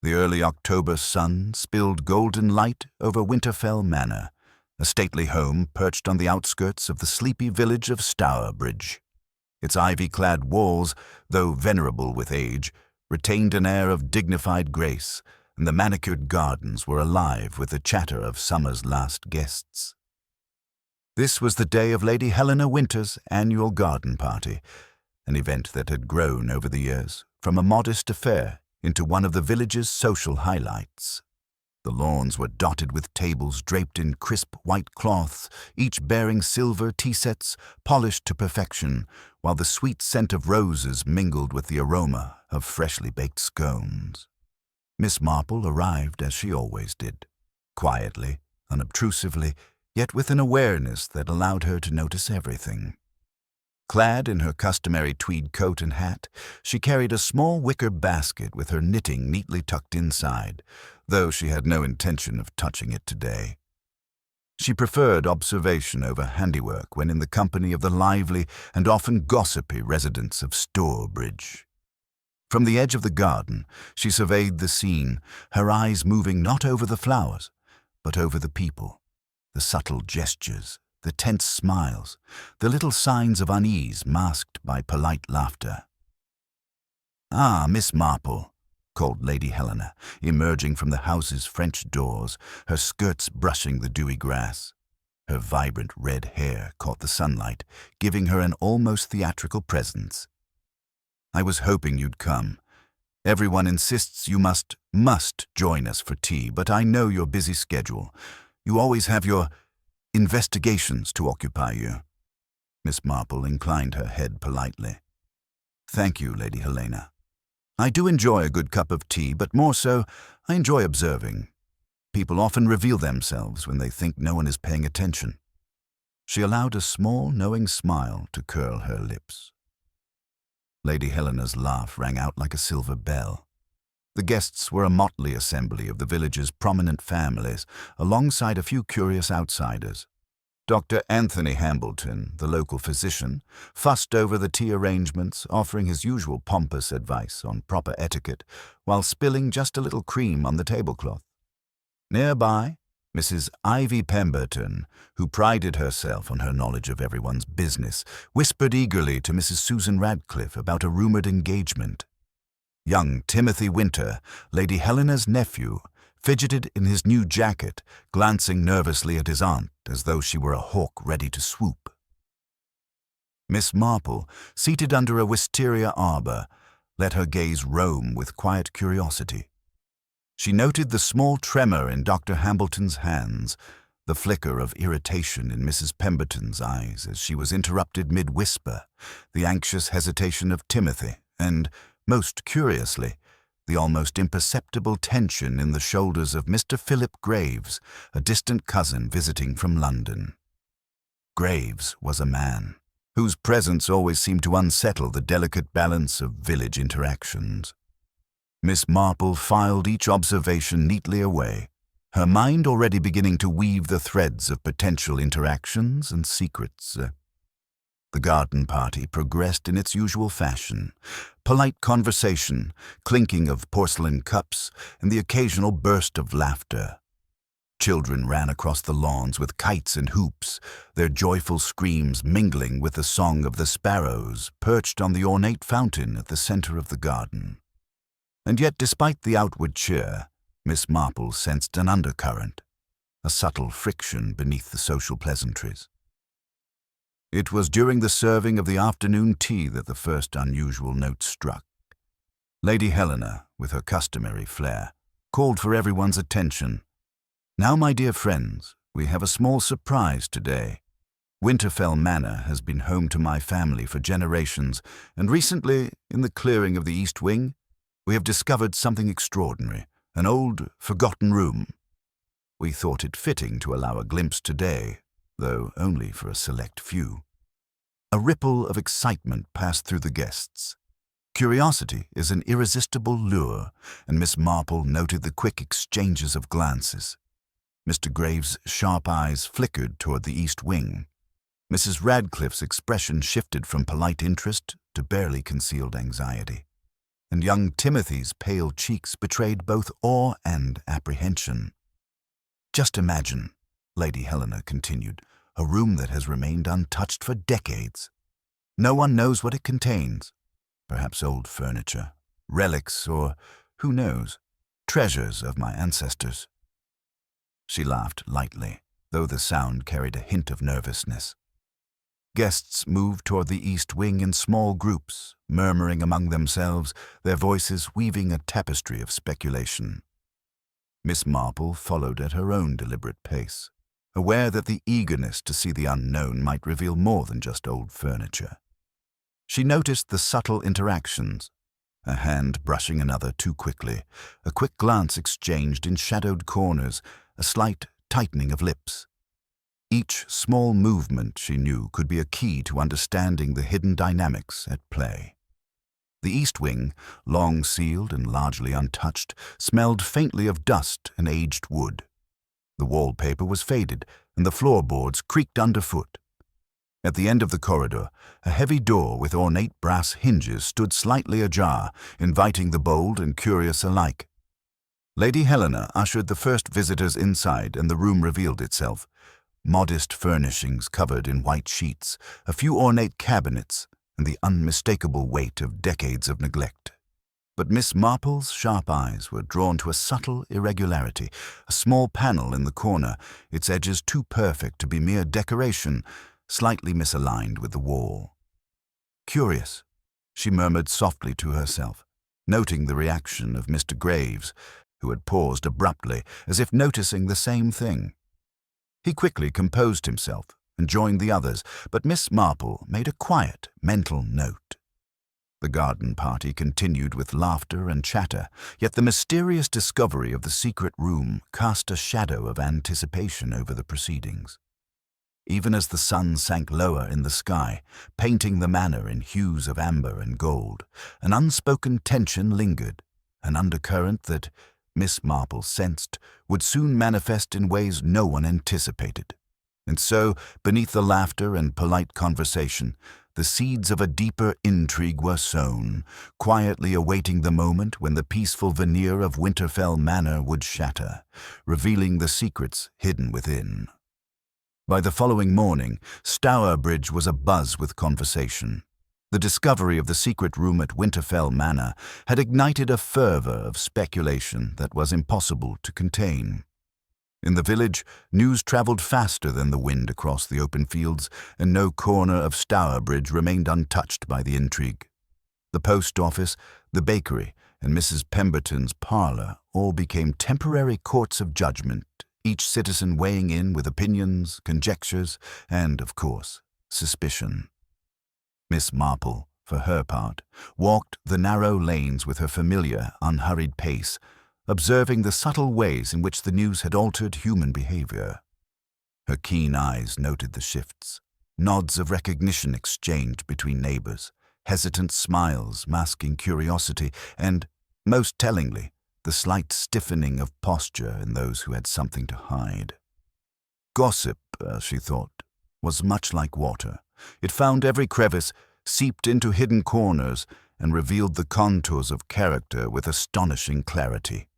The early October sun spilled golden light over Winterfell Manor, a stately home perched on the outskirts of the sleepy village of Stourbridge. Its ivy-clad walls, though venerable with age, retained an air of dignified grace, and the manicured gardens were alive with the chatter of summer's last guests. This was the day of Lady Helena Winter's annual garden party, an event that had grown over the years from a modest affair into one of the village's social highlights. The lawns were dotted with tables draped in crisp white cloths, each bearing silver tea sets polished to perfection, while the sweet scent of roses mingled with the aroma of freshly baked scones. Miss Marple arrived as she always did, quietly, unobtrusively, yet with an awareness that allowed her to notice everything. Clad in her customary tweed coat and hat, she carried a small wicker basket with her knitting neatly tucked inside, though she had no intention of touching it today. She preferred observation over handiwork when in the company of the lively and often gossipy residents of Stourbridge. From the edge of the garden, she surveyed the scene, her eyes moving not over the flowers, but over the people, the subtle gestures, the tense smiles, the little signs of unease masked by polite laughter. "Ah, Miss Marple," called Lady Helena, emerging from the house's French doors, her skirts brushing the dewy grass. Her vibrant red hair caught the sunlight, giving her an almost theatrical presence. "I was hoping you'd come. Everyone insists you must join us for tea, but I know your busy schedule. You always have your investigations to occupy you." Miss Marple inclined her head politely. "Thank you, Lady Helena. I do enjoy a good cup of tea, but more so, I enjoy observing. People often reveal themselves when they think no one is paying attention." She allowed a small, knowing smile to curl her lips. Lady Helena's laugh rang out like a silver bell. The guests were a motley assembly of the village's prominent families, alongside a few curious outsiders. Dr. Anthony Hambleton, the local physician, fussed over the tea arrangements, offering his usual pompous advice on proper etiquette, while spilling just a little cream on the tablecloth. Nearby, Mrs. Ivy Pemberton, who prided herself on her knowledge of everyone's business, whispered eagerly to Mrs. Susan Radcliffe about a rumored engagement. Young Timothy Winter, Lady Helena's nephew, fidgeted in his new jacket, glancing nervously at his aunt as though she were a hawk ready to swoop. Miss Marple, seated under a wisteria arbor, let her gaze roam with quiet curiosity. She noted the small tremor in Dr. Hambleton's hands, the flicker of irritation in Mrs. Pemberton's eyes as she was interrupted mid-whisper, the anxious hesitation of Timothy, and, most curiously, the almost imperceptible tension in the shoulders of Mr. Philip Graves, a distant cousin visiting from London. Graves was a man whose presence always seemed to unsettle the delicate balance of village interactions. Miss Marple filed each observation neatly away, her mind already beginning to weave the threads of potential interactions and secrets. The garden party progressed in its usual fashion. Polite conversation, clinking of porcelain cups, and the occasional burst of laughter. Children ran across the lawns with kites and hoops, their joyful screams mingling with the song of the sparrows perched on the ornate fountain at the center of the garden. And yet, despite the outward cheer, Miss Marple sensed an undercurrent, a subtle friction beneath the social pleasantries. It was during the serving of the afternoon tea that the first unusual note struck. Lady Helena, with her customary flair, called for everyone's attention. "Now, my dear friends, we have a small surprise today. Winterfell Manor has been home to my family for generations, and recently, in the clearing of the East Wing, we have discovered something extraordinary, an old, forgotten room. We thought it fitting to allow a glimpse today, though only for a select few." A ripple of excitement passed through the guests. Curiosity is an irresistible lure, and Miss Marple noted the quick exchanges of glances. Mr. Graves' sharp eyes flickered toward the East Wing. Mrs. Radcliffe's expression shifted from polite interest to barely concealed anxiety. and young Timothy's pale cheeks betrayed both awe and apprehension. "Just imagine," Lady Helena continued, "a room that has remained untouched for decades. No one knows what it contains. Perhaps old furniture, relics, or, who knows, treasures of my ancestors." She laughed lightly, though the sound carried a hint of nervousness. Guests moved toward the east wing in small groups, murmuring among themselves, their voices weaving a tapestry of speculation. Miss Marple followed at her own deliberate pace, aware that the eagerness to see the unknown might reveal more than just old furniture. She noticed the subtle interactions, a hand brushing another too quickly, a quick glance exchanged in shadowed corners, a slight tightening of lips. Each small movement, she knew, could be a key to understanding the hidden dynamics at play. The east wing, long sealed and largely untouched, smelled faintly of dust and aged wood. The wallpaper was faded, and the floorboards creaked underfoot. At the end of the corridor, a heavy door with ornate brass hinges stood slightly ajar, inviting the bold and curious alike. Lady Helena ushered the first visitors inside, and the room revealed itself. Modest furnishings covered in white sheets, a few ornate cabinets, and the unmistakable weight of decades of neglect. But Miss Marple's sharp eyes were drawn to a subtle irregularity, a small panel in the corner, its edges too perfect to be mere decoration, slightly misaligned with the wall. "Curious," she murmured softly to herself, noting the reaction of Mr. Graves, who had paused abruptly, as if noticing the same thing. He quickly composed himself and joined the others, but Miss Marple made a quiet, mental note. The garden party continued with laughter and chatter, yet the mysterious discovery of the secret room cast a shadow of anticipation over the proceedings. Even as the sun sank lower in the sky, painting the manor in hues of amber and gold, an unspoken tension lingered, an undercurrent that, Miss Marple sensed, would soon manifest in ways no one anticipated. And so, beneath the laughter and polite conversation, the seeds of a deeper intrigue were sown, quietly awaiting the moment when the peaceful veneer of Winterfell Manor would shatter, revealing the secrets hidden within. By the following morning, Stourbridge was abuzz with conversation. The discovery of the secret room at Winterfell Manor had ignited a fervor of speculation that was impossible to contain. In the village, news traveled faster than the wind across the open fields, and no corner of Stourbridge remained untouched by the intrigue. The post office, the bakery, and Mrs. Pemberton's parlor all became temporary courts of judgment, each citizen weighing in with opinions, conjectures, and, of course, suspicion. Miss Marple, for her part, walked the narrow lanes with her familiar, unhurried pace, observing the subtle ways in which the news had altered human behavior. Her keen eyes noted the shifts, nods of recognition exchanged between neighbors, hesitant smiles masking curiosity, and, most tellingly, the slight stiffening of posture in those who had something to hide. Gossip, she thought, was much like water. It found every crevice, seeped into hidden corners, and revealed the contours of character with astonishing clarity.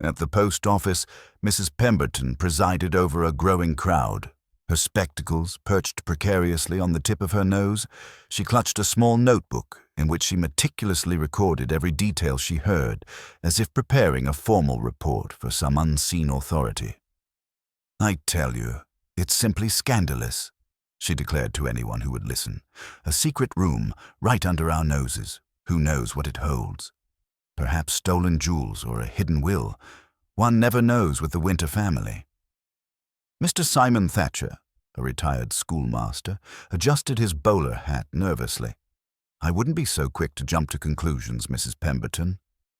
At the post office, Mrs. Pemberton presided over a growing crowd. Her spectacles perched precariously on the tip of her nose, she clutched a small notebook in which she meticulously recorded every detail she heard, as if preparing a formal report for some unseen authority. "I tell you, it's simply scandalous," she declared to anyone who would listen. "A secret room right under our noses. Who knows what it holds? Perhaps stolen jewels or a hidden will. One never knows with the Winter family." Mr. Simon Thatcher, a retired schoolmaster, adjusted his bowler hat nervously. "I wouldn't be so quick to jump to conclusions, Mrs. Pemberton,"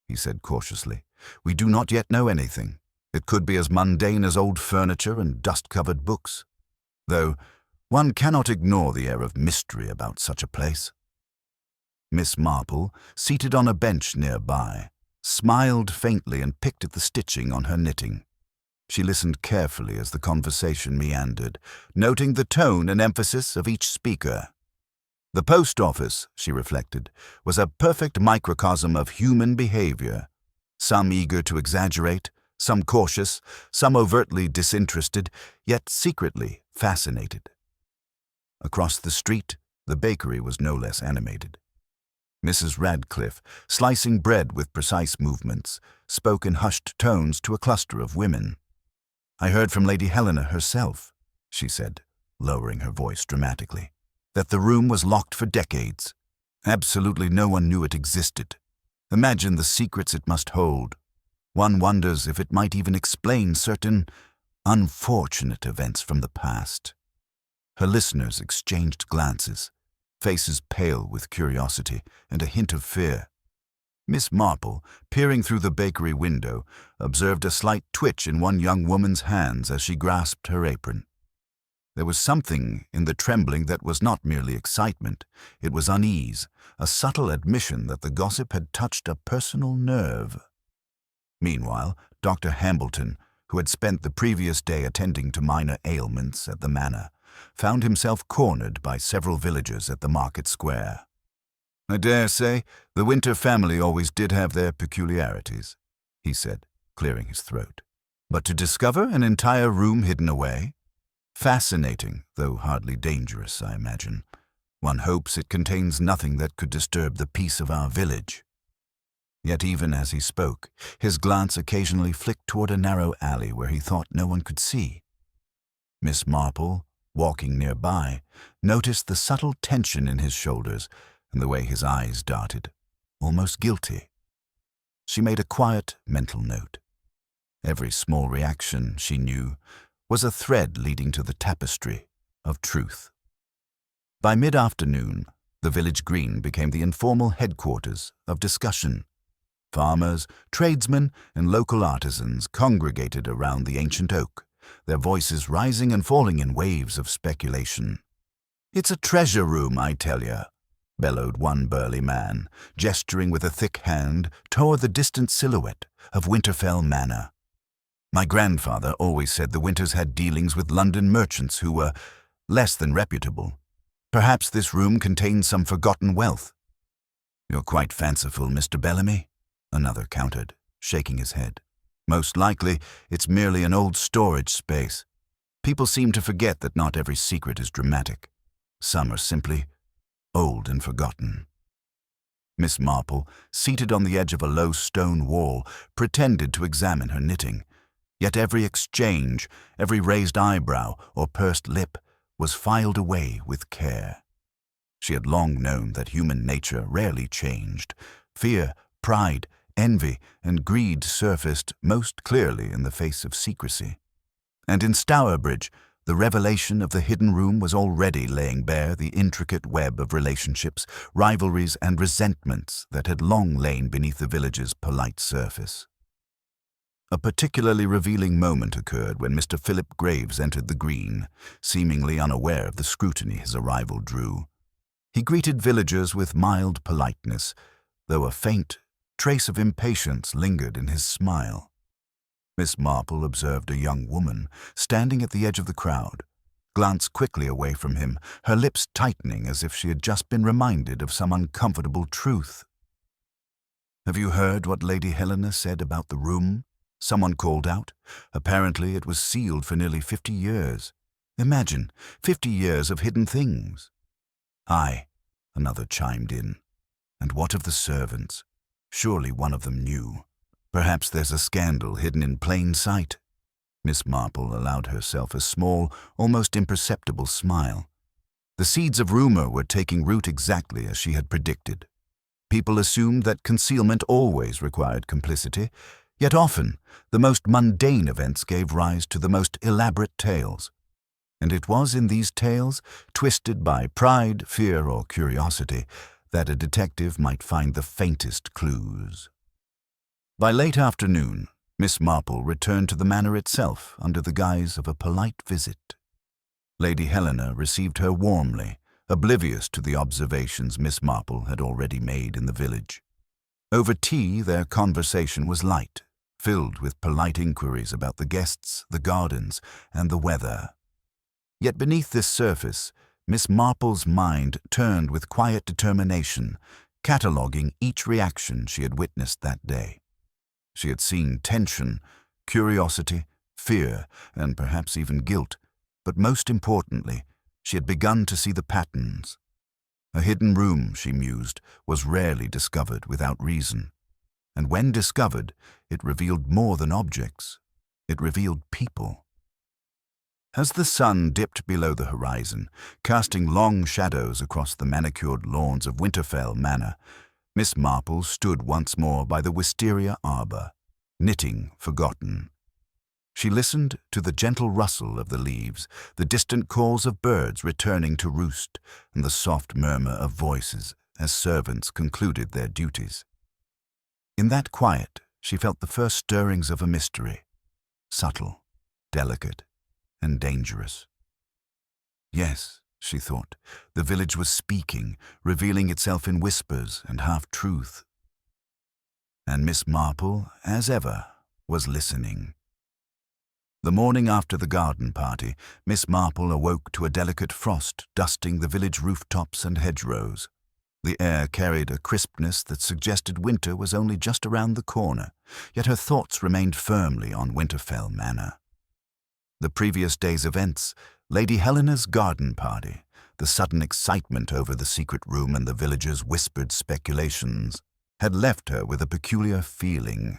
he said cautiously. "We do not yet know anything. It could be as mundane as old furniture and dust-covered books. Though one cannot ignore the air of mystery about such a place." Miss Marple, seated on a bench nearby, smiled faintly and picked at the stitching on her knitting. She listened carefully as the conversation meandered, noting the tone and emphasis of each speaker. The post office, she reflected, was a perfect microcosm of human behavior. Some eager to exaggerate, some cautious, some overtly disinterested, yet secretly fascinated. Across the street, the bakery was no less animated. Mrs. Radcliffe, slicing bread with precise movements, spoke in hushed tones to a cluster of women. "I heard from Lady Helena herself," she said, lowering her voice dramatically, "that the room was locked for decades. Absolutely no one knew it existed. Imagine the secrets it must hold. One wonders if it might even explain certain unfortunate events from the past." Her listeners exchanged glances, faces pale with curiosity and a hint of fear. Miss Marple, peering through the bakery window, observed a slight twitch in one young woman's hands as she grasped her apron. There was something in the trembling that was not merely excitement, it was unease, a subtle admission that the gossip had touched a personal nerve. Meanwhile, Dr. Hambleton, who had spent the previous day attending to minor ailments at the manor, found himself cornered by several villagers at the market square. "I dare say the Winter family always did have their peculiarities," he said, clearing his throat. "But to discover an entire room hidden away? Fascinating, though hardly dangerous, I imagine. One hopes it contains nothing that could disturb the peace of our village." Yet even as he spoke, his glance occasionally flicked toward a narrow alley where he thought no one could see. Miss Marple, walking nearby, noticed the subtle tension in his shoulders and the way his eyes darted, almost guilty. She made a quiet mental note. Every small reaction, she knew, was a thread leading to the tapestry of truth. By mid-afternoon, the village green became the informal headquarters of discussion. Farmers, tradesmen, and local artisans congregated around the ancient oak, their voices rising and falling in waves of speculation. "It's a treasure room, I tell you," bellowed one burly man, gesturing with a thick hand toward the distant silhouette of Winterfell Manor. "My grandfather always said the Winters had dealings with London merchants who were less than reputable. Perhaps this room contains some forgotten wealth." "You're quite fanciful, Mr. Bellamy," another countered, shaking his head. "Most likely, it's merely an old storage space. People seem to forget that not every secret is dramatic. Some are simply old and forgotten." Miss Marple, seated on the edge of a low stone wall, pretended to examine her knitting. Yet every exchange, every raised eyebrow or pursed lip was filed away with care. She had long known that human nature rarely changed. Fear, pride, envy, and greed surfaced most clearly in the face of secrecy. And in Stourbridge, the revelation of the hidden room was already laying bare the intricate web of relationships, rivalries, and resentments that had long lain beneath the village's polite surface. A particularly revealing moment occurred when Mr. Philip Graves entered the green, seemingly unaware of the scrutiny his arrival drew. He greeted villagers with mild politeness, though a faint trace of impatience lingered in his smile. Miss Marple observed a young woman standing at the edge of the crowd, glance quickly away from him, her lips tightening as if she had just been reminded of some uncomfortable truth. "Have you heard what Lady Helena said about the room?" someone called out. "Apparently it was sealed for nearly 50 years. Imagine, 50 years of hidden things." "Aye," another chimed in. "And what of the servants? Surely one of them knew. Perhaps there's a scandal hidden in plain sight." Miss Marple allowed herself a small, almost imperceptible smile. The seeds of rumor were taking root exactly as she had predicted. People assumed that concealment always required complicity, yet often the most mundane events gave rise to the most elaborate tales. And it was in these tales, twisted by pride, fear, or curiosity, that a detective might find the faintest clues. By late afternoon, Miss Marple returned to the manor itself under the guise of a polite visit. Lady Helena received her warmly, oblivious to the observations Miss Marple had already made in the village. Over tea, their conversation was light, filled with polite inquiries about the guests, the gardens, and the weather. Yet beneath this surface, Miss Marple's mind turned with quiet determination, cataloguing each reaction she had witnessed that day. She had seen tension, curiosity, fear, and perhaps even guilt, but most importantly, she had begun to see the patterns. A hidden room, she mused, was rarely discovered without reason. And when discovered, it revealed more than objects. It revealed people. As the sun dipped below the horizon, casting long shadows across the manicured lawns of Winterfell Manor, Miss Marple stood once more by the wisteria arbor, knitting forgotten. She listened to the gentle rustle of the leaves, the distant calls of birds returning to roost, and the soft murmur of voices as servants concluded their duties. In that quiet, she felt the first stirrings of a mystery, subtle, delicate, and dangerous. Yes, she thought, the village was speaking, revealing itself in whispers and half-truth. And Miss Marple, as ever, was listening. The morning after the garden party, Miss Marple awoke to a delicate frost dusting the village rooftops and hedgerows. The air carried a crispness that suggested winter was only just around the corner, yet her thoughts remained firmly on Winterfell Manor. The previous day's events, Lady Helena's garden party, the sudden excitement over the secret room and the villagers' whispered speculations, had left her with a peculiar feeling.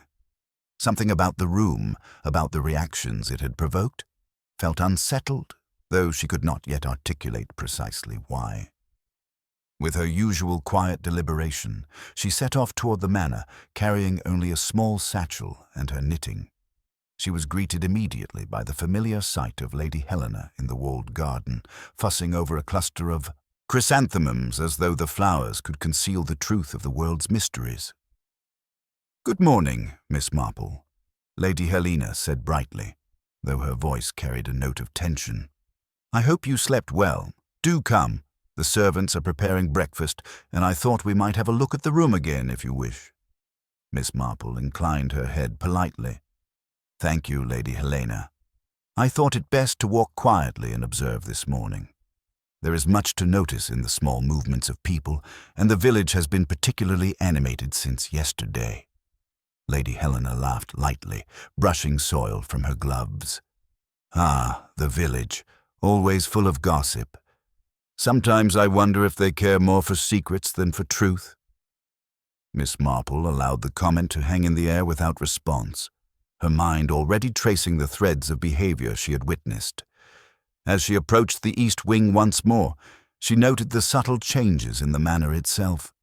Something about the room, about the reactions it had provoked, felt unsettled, though she could not yet articulate precisely why. With her usual quiet deliberation, she set off toward the manor, carrying only a small satchel and her knitting. She was greeted immediately by the familiar sight of Lady Helena in the walled garden, fussing over a cluster of chrysanthemums as though the flowers could conceal the truth of the world's mysteries. "Good morning, Miss Marple," Lady Helena said brightly, though her voice carried a note of tension. "I hope you slept well. Do come. The servants are preparing breakfast, and I thought we might have a look at the room again if you wish." Miss Marple inclined her head politely. "Thank you, Lady Helena. I thought it best to walk quietly and observe this morning. There is much to notice in the small movements of people, and the village has been particularly animated since yesterday." Lady Helena laughed lightly, brushing soil from her gloves. "Ah, the village, always full of gossip. Sometimes I wonder if they care more for secrets than for truth." Miss Marple allowed the comment to hang in the air without response, her mind already tracing the threads of behavior she had witnessed. As she approached the east wing once more, she noted the subtle changes in the manor itself.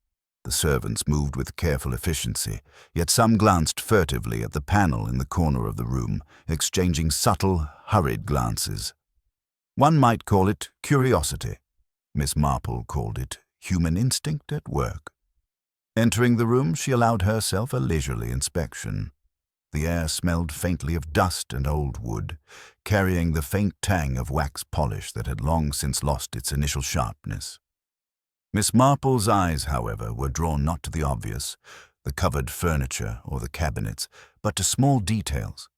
The servants moved with careful efficiency, yet some glanced furtively at the panel in the corner of the room, exchanging subtle, hurried glances. One might call it curiosity. Miss Marple called it human instinct at work. Entering the room, she allowed herself a leisurely inspection. The air smelled faintly of dust and old wood, carrying the faint tang of wax polish that had long since lost its initial sharpness. Miss Marple's eyes, however, were drawn not to the obvious, the covered furniture or the cabinets, but to small details.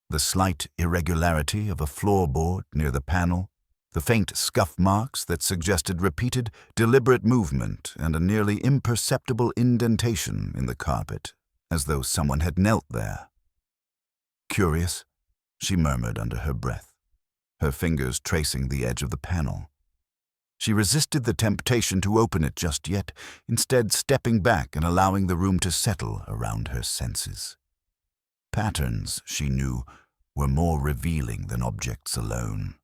The slight irregularity of a floorboard near the panel, the faint scuff marks that suggested repeated, deliberate movement, and a nearly imperceptible indentation in the carpet, as though someone had knelt there. "Curious," she murmured under her breath, her fingers tracing the edge of the panel. She resisted the temptation to open it just yet, instead stepping back and allowing the room to settle around her senses. Patterns, she knew, were more revealing than objects alone.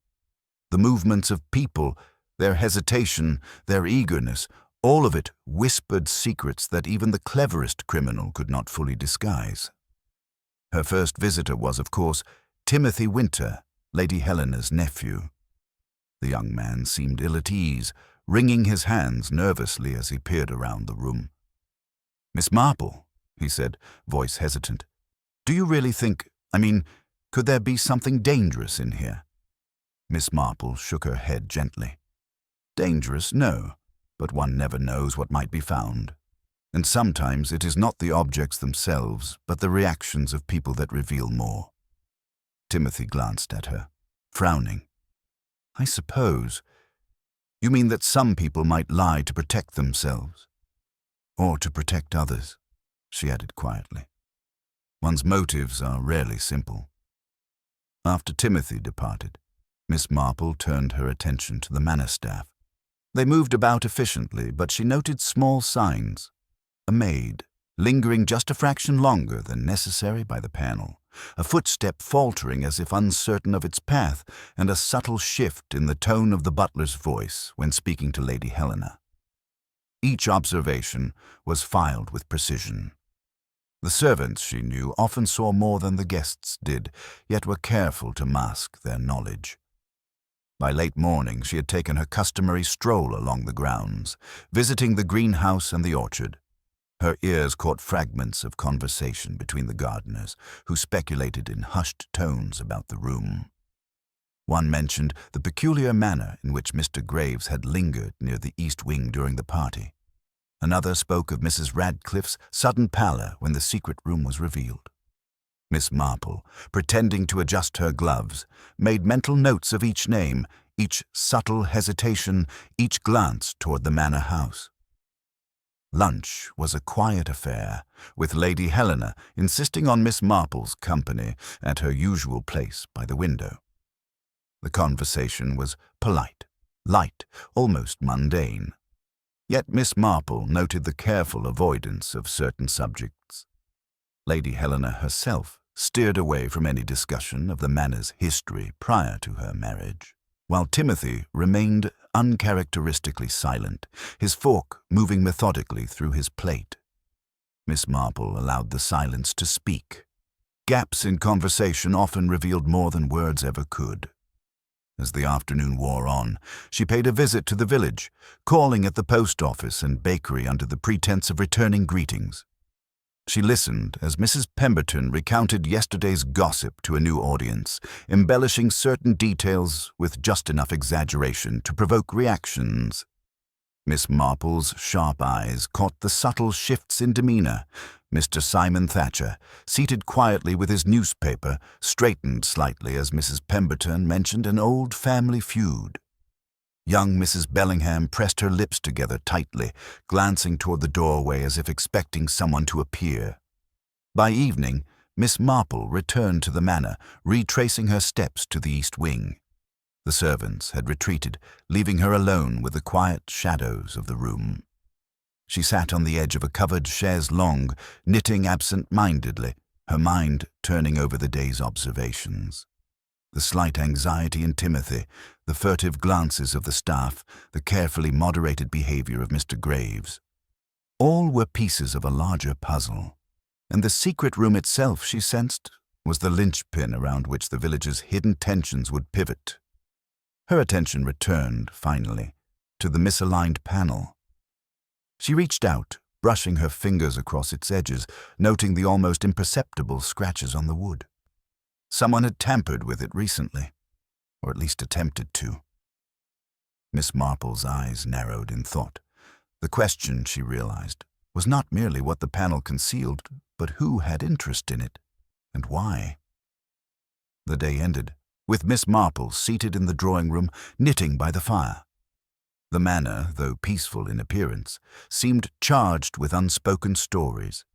The movements of people, their hesitation, their eagerness, all of it whispered secrets that even the cleverest criminal could not fully disguise. Her first visitor was, of course, Timothy Winter, Lady Helena's nephew. The young man seemed ill at ease, wringing his hands nervously as he peered around the room. "Miss Marple," he said, voice hesitant, "do you really think, could there be something dangerous in here?" Miss Marple shook her head gently. "Dangerous, no, but one never knows what might be found. And sometimes it is not the objects themselves, but the reactions of people that reveal more." Timothy glanced at her, frowning. "I suppose. You mean that some people might lie to protect themselves? Or to protect others, she added quietly. One's motives are rarely simple. After Timothy departed, Miss Marple turned her attention to the manor staff. They moved about efficiently, but she noted small signs. A maid, lingering just a fraction longer than necessary by the panel, a footstep faltering as if uncertain of its path, and a subtle shift in the tone of the butler's voice when speaking to Lady Helena. Each observation was filed with precision. The servants, she knew, often saw more than the guests did, yet were careful to mask their knowledge. By late morning she had taken her customary stroll along the grounds, visiting the greenhouse and the orchard. Her ears caught fragments of conversation between the gardeners, who speculated in hushed tones about the room. One mentioned the peculiar manner in which Mr. Graves had lingered near the east wing during the party. Another spoke of Mrs. Radcliffe's sudden pallor when the secret room was revealed. Miss Marple, pretending to adjust her gloves, made mental notes of each name, each subtle hesitation, each glance toward the manor house. Lunch was a quiet affair, with Lady Helena insisting on Miss Marple's company at her usual place by the window. The conversation was polite, light, almost mundane. Yet Miss Marple noted the careful avoidance of certain subjects. Lady Helena herself steered away from any discussion of the manor's history prior to her marriage, while Timothy remained uncharacteristically silent, his fork moving methodically through his plate. Miss Marple allowed the silence to speak. Gaps in conversation often revealed more than words ever could. As the afternoon wore on, she paid a visit to the village, calling at the post office and bakery under the pretense of returning greetings. She listened as Mrs. Pemberton recounted yesterday's gossip to a new audience, embellishing certain details with just enough exaggeration to provoke reactions. Miss Marple's sharp eyes caught the subtle shifts in demeanor. Mr. Simon Thatcher, seated quietly with his newspaper, straightened slightly as Mrs. Pemberton mentioned an old family feud. Young Mrs. Bellingham pressed her lips together tightly, glancing toward the doorway as if expecting someone to appear. By evening, Miss Marple returned to the manor, retracing her steps to the east wing. The servants had retreated, leaving her alone with the quiet shadows of the room. She sat on the edge of a covered chaise longue, knitting absent-mindedly, her mind turning over the day's observations. The slight anxiety in Timothy, the furtive glances of the staff, the carefully moderated behavior of Mr. Graves. All were pieces of a larger puzzle, and the secret room itself, she sensed, was the linchpin around which the village's hidden tensions would pivot. Her attention returned, finally, to the misaligned panel. She reached out, brushing her fingers across its edges, noting the almost imperceptible scratches on the wood. Someone had tampered with it recently, or at least attempted to. Miss Marple's eyes narrowed in thought. The question, she realized, was not merely what the panel concealed, but who had interest in it, and why. The day ended, with Miss Marple seated in the drawing-room, knitting by the fire. The manor, though peaceful in appearance, seemed charged with unspoken stories.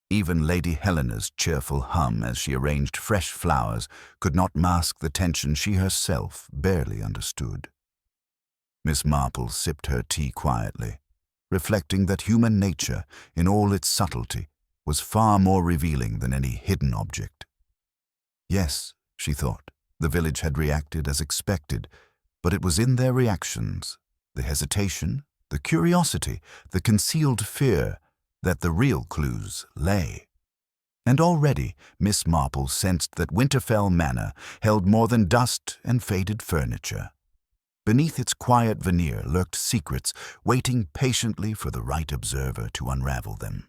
Even Lady Helena's cheerful hum as she arranged fresh flowers could not mask the tension she herself barely understood. Miss Marple sipped her tea quietly, reflecting that human nature, in all its subtlety, was far more revealing than any hidden object. Yes, she thought, the village had reacted as expected, but it was in their reactions, the hesitation, the curiosity, the concealed fear, that the real clues lay. And already Miss Marple sensed that Winterfell Manor held more than dust and faded furniture. Beneath its quiet veneer lurked secrets, waiting patiently for the right observer to unravel them.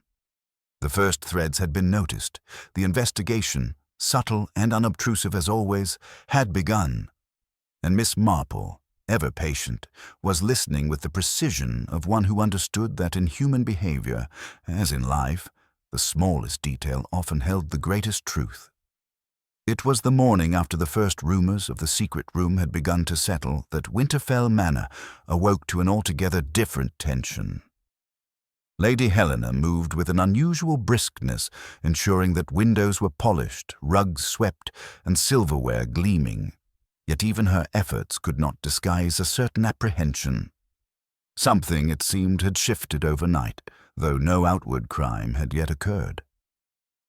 The first threads had been noticed. The investigation, subtle and unobtrusive as always, had begun. And Miss Marple, ever patient, was listening with the precision of one who understood that in human behavior, as in life, the smallest detail often held the greatest truth. It was the morning after the first rumors of the secret room had begun to settle that Winterfell Manor awoke to an altogether different tension. Lady Helena moved with an unusual briskness, ensuring that windows were polished, rugs swept, and silverware gleaming. Yet even her efforts could not disguise a certain apprehension. Something, it seemed, had shifted overnight, though no outward crime had yet occurred.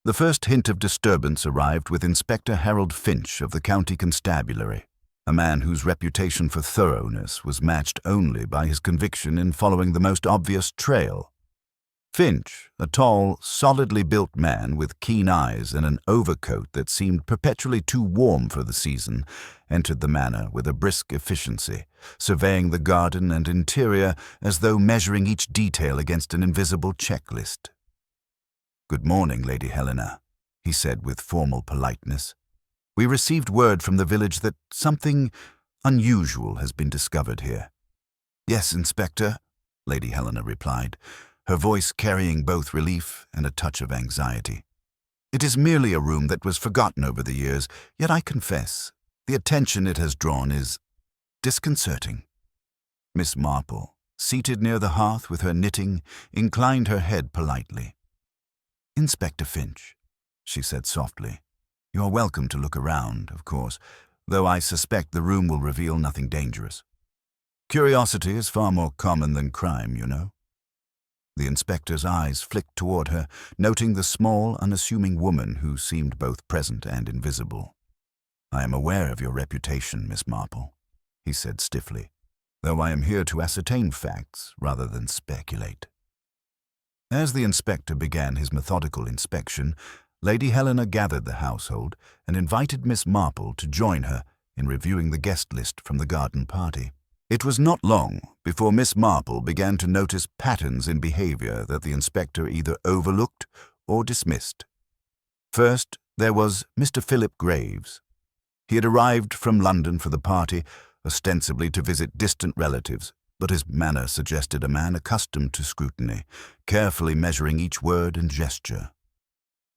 The first hint of disturbance arrived with Inspector Harold Finch of the County Constabulary, a man whose reputation for thoroughness was matched only by his conviction in following the most obvious trail. Finch, a tall, solidly built man with keen eyes and an overcoat that seemed perpetually too warm for the season, entered the manor with a brisk efficiency, surveying the garden and interior as though measuring each detail against an invisible checklist. "Good morning, Lady Helena," he said with formal politeness. "We received word from the village that something unusual has been discovered here." "Yes, Inspector," Lady Helena replied, her voice carrying both relief and a touch of anxiety. "It is merely a room that was forgotten over the years, yet I confess, the attention it has drawn is disconcerting." Miss Marple, seated near the hearth with her knitting, inclined her head politely. "Inspector Finch," she said softly, "you are welcome to look around, of course, though I suspect the room will reveal nothing dangerous. Curiosity is far more common than crime, you know." The inspector's eyes flicked toward her, noting the small, unassuming woman who seemed both present and invisible. "I am aware of your reputation, Miss Marple," he said stiffly, "though I am here to ascertain facts rather than speculate." As the inspector began his methodical inspection, Lady Helena gathered the household and invited Miss Marple to join her in reviewing the guest list from the garden party. It was not long before Miss Marple began to notice patterns in behavior that the inspector either overlooked or dismissed. First, there was Mr. Philip Graves. He had arrived from London for the party, ostensibly to visit distant relatives, but his manner suggested a man accustomed to scrutiny, carefully measuring each word and gesture.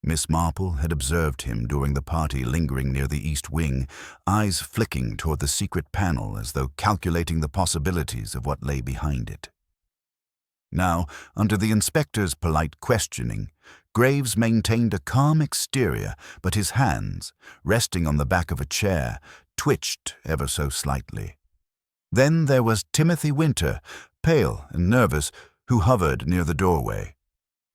Miss Marple had observed him during the party lingering near the east wing, eyes flicking toward the secret panel as though calculating the possibilities of what lay behind it. Now, under the inspector's polite questioning, Graves maintained a calm exterior, but his hands, resting on the back of a chair, twitched ever so slightly. Then there was Timothy Winter, pale and nervous, who hovered near the doorway.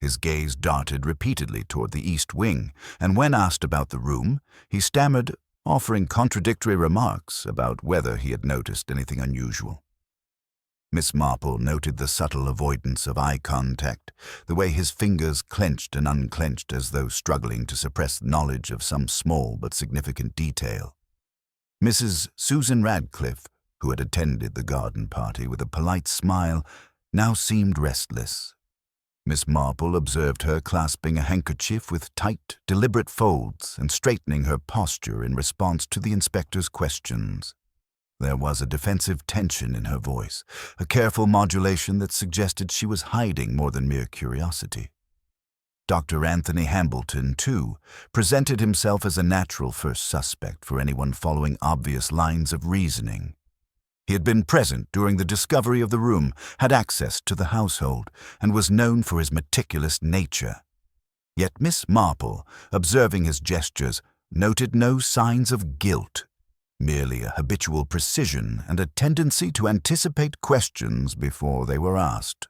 His gaze darted repeatedly toward the east wing, and when asked about the room, he stammered, offering contradictory remarks about whether he had noticed anything unusual. Miss Marple noted the subtle avoidance of eye contact, the way his fingers clenched and unclenched as though struggling to suppress knowledge of some small but significant detail. Mrs. Susan Radcliffe, who had attended the garden party with a polite smile, now seemed restless. Miss Marple observed her clasping a handkerchief with tight, deliberate folds and straightening her posture in response to the inspector's questions. There was a defensive tension in her voice, a careful modulation that suggested she was hiding more than mere curiosity. Dr. Anthony Hambleton, too, presented himself as a natural first suspect for anyone following obvious lines of reasoning. He had been present during the discovery of the room, had access to the household, and was known for his meticulous nature. Yet Miss Marple, observing his gestures, noted no signs of guilt, merely a habitual precision and a tendency to anticipate questions before they were asked.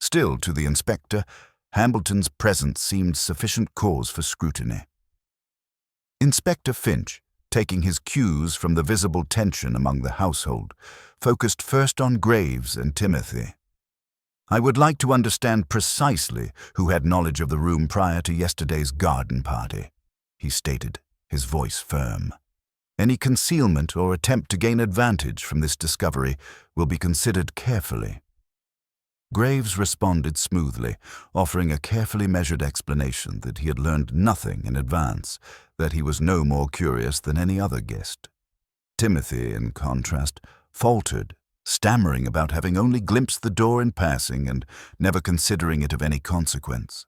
Still, to the inspector, Hambleton's presence seemed sufficient cause for scrutiny. Inspector Finch, taking his cues from the visible tension among the household, focused first on Graves and Timothy. "I would like to understand precisely who had knowledge of the room prior to yesterday's garden party," he stated, his voice firm. "Any concealment or attempt to gain advantage from this discovery will be considered carefully." Graves responded smoothly, offering a carefully measured explanation that he had learned nothing in advance, that he was no more curious than any other guest. Timothy, in contrast, faltered, stammering about having only glimpsed the door in passing and never considering it of any consequence.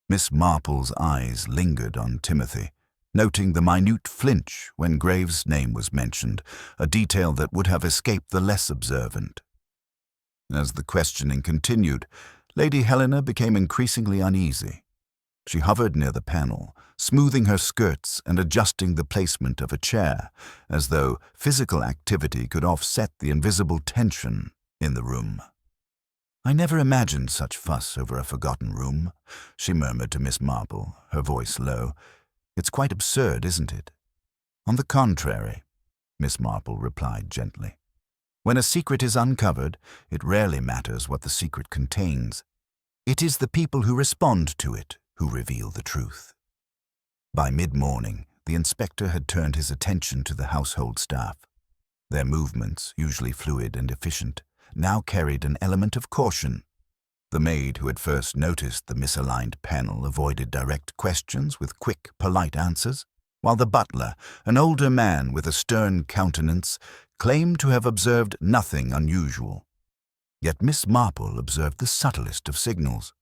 Miss Marple's eyes lingered on Timothy, noting the minute flinch when Graves' name was mentioned, a detail that would have escaped the less observant. As the questioning continued, Lady Helena became increasingly uneasy. She hovered near the panel, smoothing her skirts and adjusting the placement of a chair, as though physical activity could offset the invisible tension in the room. "I never imagined such fuss over a forgotten room," she murmured to Miss Marple, her voice low. "It's quite absurd, isn't it?" "On the contrary," Miss Marple replied gently. "When a secret is uncovered, it rarely matters what the secret contains. It is the people who respond to it who reveal the truth." By mid-morning, the inspector had turned his attention to the household staff. Their movements, usually fluid and efficient, now carried an element of caution. The maid who had first noticed the misaligned panel avoided direct questions with quick, polite answers, while the butler, an older man with a stern countenance, claimed to have observed nothing unusual. Yet Miss Marple observed the subtlest of signals: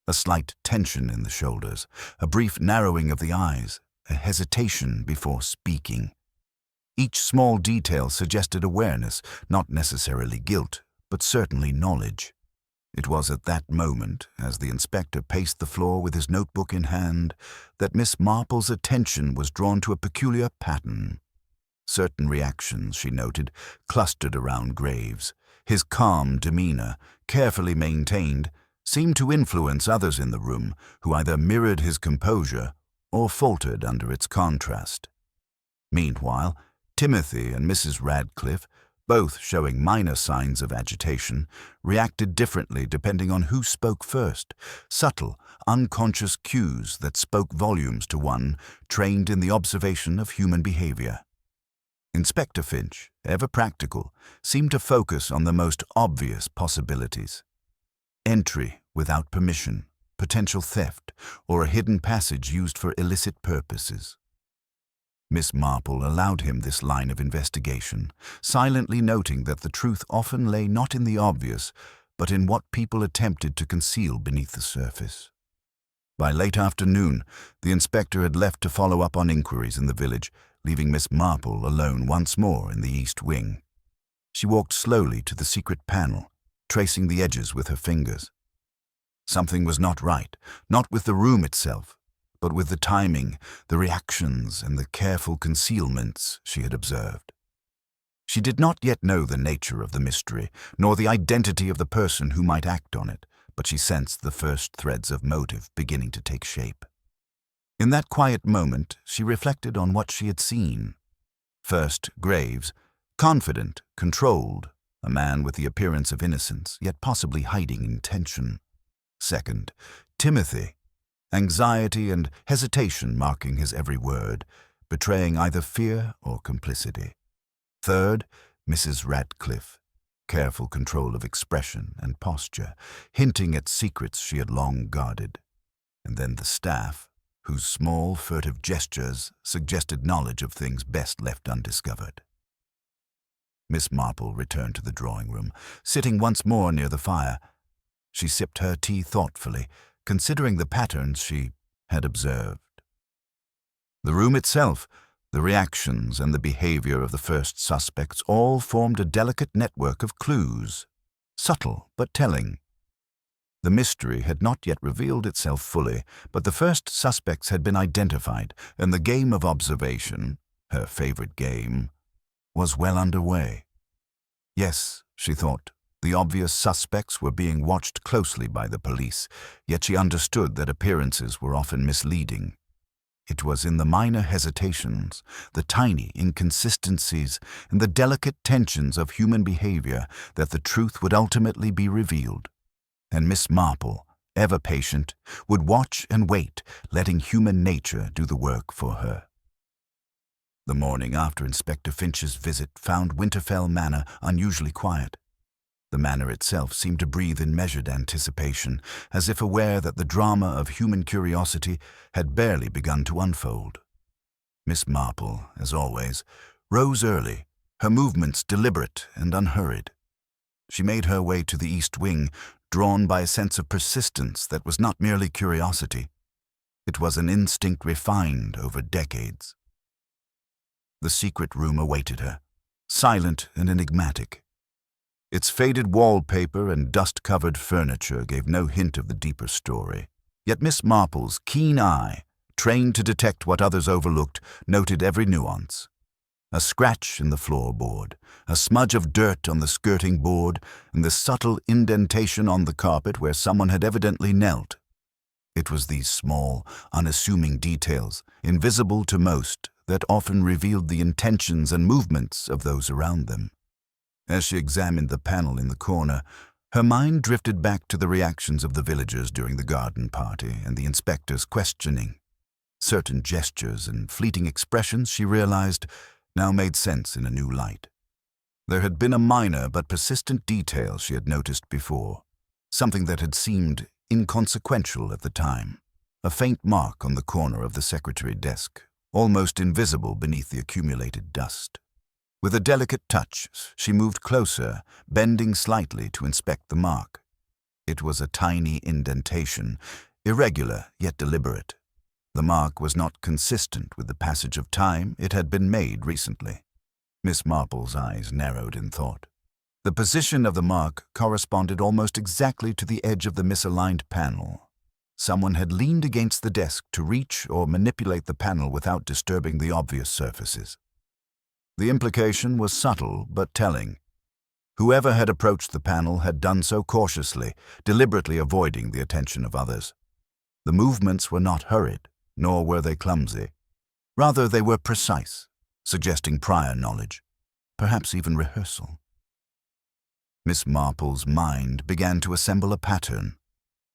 a slight tension in the shoulders, a brief narrowing of the eyes, a hesitation before speaking. Each small detail suggested awareness, not necessarily guilt, but certainly knowledge. It was at that moment, as the inspector paced the floor with his notebook in hand, that Miss Marple's attention was drawn to a peculiar pattern. Certain reactions, she noted, clustered around Graves. His calm demeanor, carefully maintained, seemed to influence others in the room, who either mirrored his composure or faltered under its contrast. Meanwhile, Timothy and Mrs. Radcliffe, both showing minor signs of agitation, reacted differently depending on who spoke first, subtle, unconscious cues that spoke volumes to one trained in the observation of human behavior. Inspector Finch, ever practical, seemed to focus on the most obvious possibilities. Entry without permission, potential theft, or a hidden passage used for illicit purposes. Miss Marple allowed him this line of investigation, silently noting that the truth often lay not in the obvious, but in what people attempted to conceal beneath the surface. By late afternoon, the inspector had left to follow up on inquiries in the village, leaving Miss Marple alone once more in the east wing. She walked slowly to the secret panel, tracing the edges with her fingers. Something was not right, not with the room itself, but with the timing, the reactions, and the careful concealments she had observed. She did not yet know the nature of the mystery, nor the identity of the person who might act on it, but she sensed the first threads of motive beginning to take shape. In that quiet moment, she reflected on what she had seen. First, Graves, confident, controlled, a man with the appearance of innocence, yet possibly hiding intention. Second, Timothy, anxiety and hesitation marking his every word, betraying either fear or complicity. Third, Mrs. Radcliffe, careful control of expression and posture, hinting at secrets she had long guarded. And then the staff, whose small, furtive gestures suggested knowledge of things best left undiscovered. Miss Marple returned to the drawing-room, sitting once more near the fire. She sipped her tea thoughtfully, considering the patterns she had observed. The room itself, the reactions and the behavior of the first suspects all formed a delicate network of clues, subtle but telling. The mystery had not yet revealed itself fully, but the first suspects had been identified, and the game of observation, her favorite game, was well underway. Yes, she thought, the obvious suspects were being watched closely by the police, yet she understood that appearances were often misleading. It was in the minor hesitations, the tiny inconsistencies, and the delicate tensions of human behavior that the truth would ultimately be revealed. And Miss Marple, ever patient, would watch and wait, letting human nature do the work for her. The morning after Inspector Finch's visit found Winterfell Manor unusually quiet. The manor itself seemed to breathe in measured anticipation, as if aware that the drama of human curiosity had barely begun to unfold. Miss Marple, as always, rose early, her movements deliberate and unhurried. She made her way to the east wing, drawn by a sense of persistence that was not merely curiosity. It was an instinct refined over decades. The secret room awaited her, silent and enigmatic. Its faded wallpaper and dust-covered furniture gave no hint of the deeper story. Yet Miss Marple's keen eye, trained to detect what others overlooked, noted every nuance. A scratch in the floorboard, a smudge of dirt on the skirting board, and the subtle indentation on the carpet where someone had evidently knelt. It was these small, unassuming details, invisible to most, that often revealed the intentions and movements of those around them. As she examined the panel in the corner, her mind drifted back to the reactions of the villagers during the garden party and the inspector's questioning. Certain gestures and fleeting expressions, she realized, now made sense in a new light. There had been a minor but persistent detail she had noticed before, something that had seemed inconsequential at the time, a faint mark on the corner of the secretary desk, almost invisible beneath the accumulated dust. With a delicate touch, she moved closer, bending slightly to inspect the mark. It was a tiny indentation, irregular yet deliberate. The mark was not consistent with the passage of time. It had been made recently. Miss Marple's eyes narrowed in thought. The position of the mark corresponded almost exactly to the edge of the misaligned panel. Someone had leaned against the desk to reach or manipulate the panel without disturbing the obvious surfaces. The implication was subtle but telling. Whoever had approached the panel had done so cautiously, deliberately avoiding the attention of others. The movements were not hurried, nor were they clumsy. Rather, they were precise, suggesting prior knowledge, perhaps even rehearsal. Miss Marple's mind began to assemble a pattern.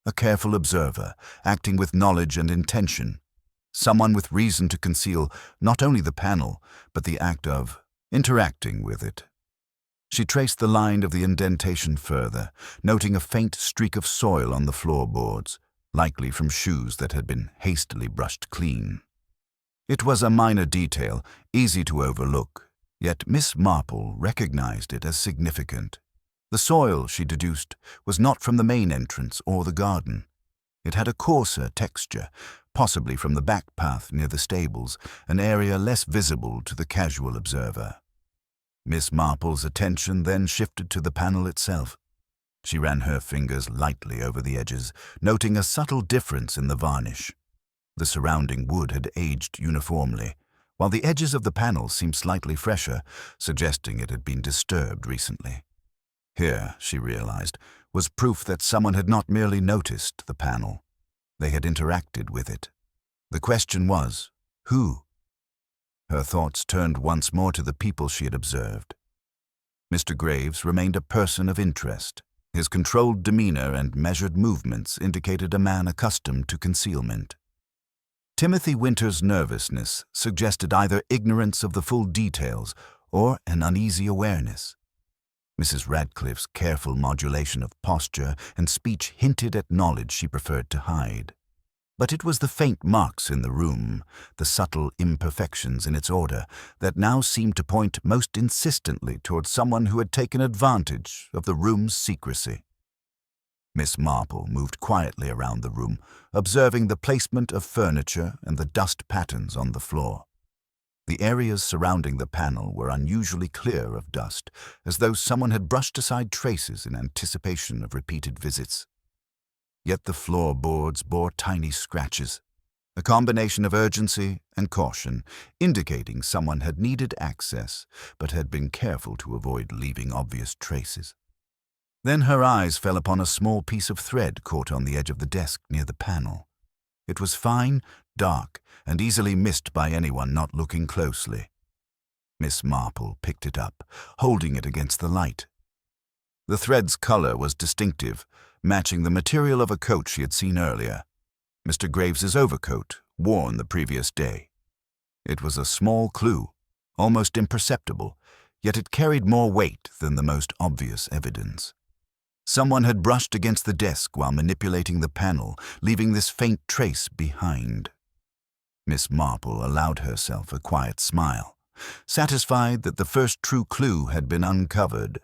A careful observer, acting with knowledge and intention. Someone with reason to conceal not only the panel, but the act of interacting with it. She traced the line of the indentation further, noting a faint streak of soil on the floorboards, likely from shoes that had been hastily brushed clean. It was a minor detail, easy to overlook, yet Miss Marple recognized it as significant. The soil, she deduced, was not from the main entrance or the garden. It had a coarser texture, possibly from the back path near the stables, an area less visible to the casual observer. Miss Marple's attention then shifted to the panel itself. She ran her fingers lightly over the edges, noting a subtle difference in the varnish. The surrounding wood had aged uniformly, while the edges of the panel seemed slightly fresher, suggesting it had been disturbed recently. Here, she realized, was proof that someone had not merely noticed the panel. They had interacted with it. The question was, who? Her thoughts turned once more to the people she had observed. Mr. Graves remained a person of interest. His controlled demeanor and measured movements indicated a man accustomed to concealment. Timothy Winter's nervousness suggested either ignorance of the full details or an uneasy awareness. Mrs. Radcliffe's careful modulation of posture and speech hinted at knowledge she preferred to hide. But it was the faint marks in the room, the subtle imperfections in its order, that now seemed to point most insistently toward someone who had taken advantage of the room's secrecy. Miss Marple moved quietly around the room, observing the placement of furniture and the dust patterns on the floor. The areas surrounding the panel were unusually clear of dust, as though someone had brushed aside traces in anticipation of repeated visits. Yet the floorboards bore tiny scratches, a combination of urgency and caution, indicating someone had needed access but had been careful to avoid leaving obvious traces. Then her eyes fell upon a small piece of thread caught on the edge of the desk near the panel. It was fine, dark, and easily missed by anyone not looking closely. Miss Marple picked it up, holding it against the light. The thread's color was distinctive, matching the material of a coat she had seen earlier, Mr. Graves's overcoat, worn the previous day. It was a small clue, almost imperceptible, yet it carried more weight than the most obvious evidence. Someone had brushed against the desk while manipulating the panel, leaving this faint trace behind. Miss Marple allowed herself a quiet smile, satisfied that the first true clue had been uncovered.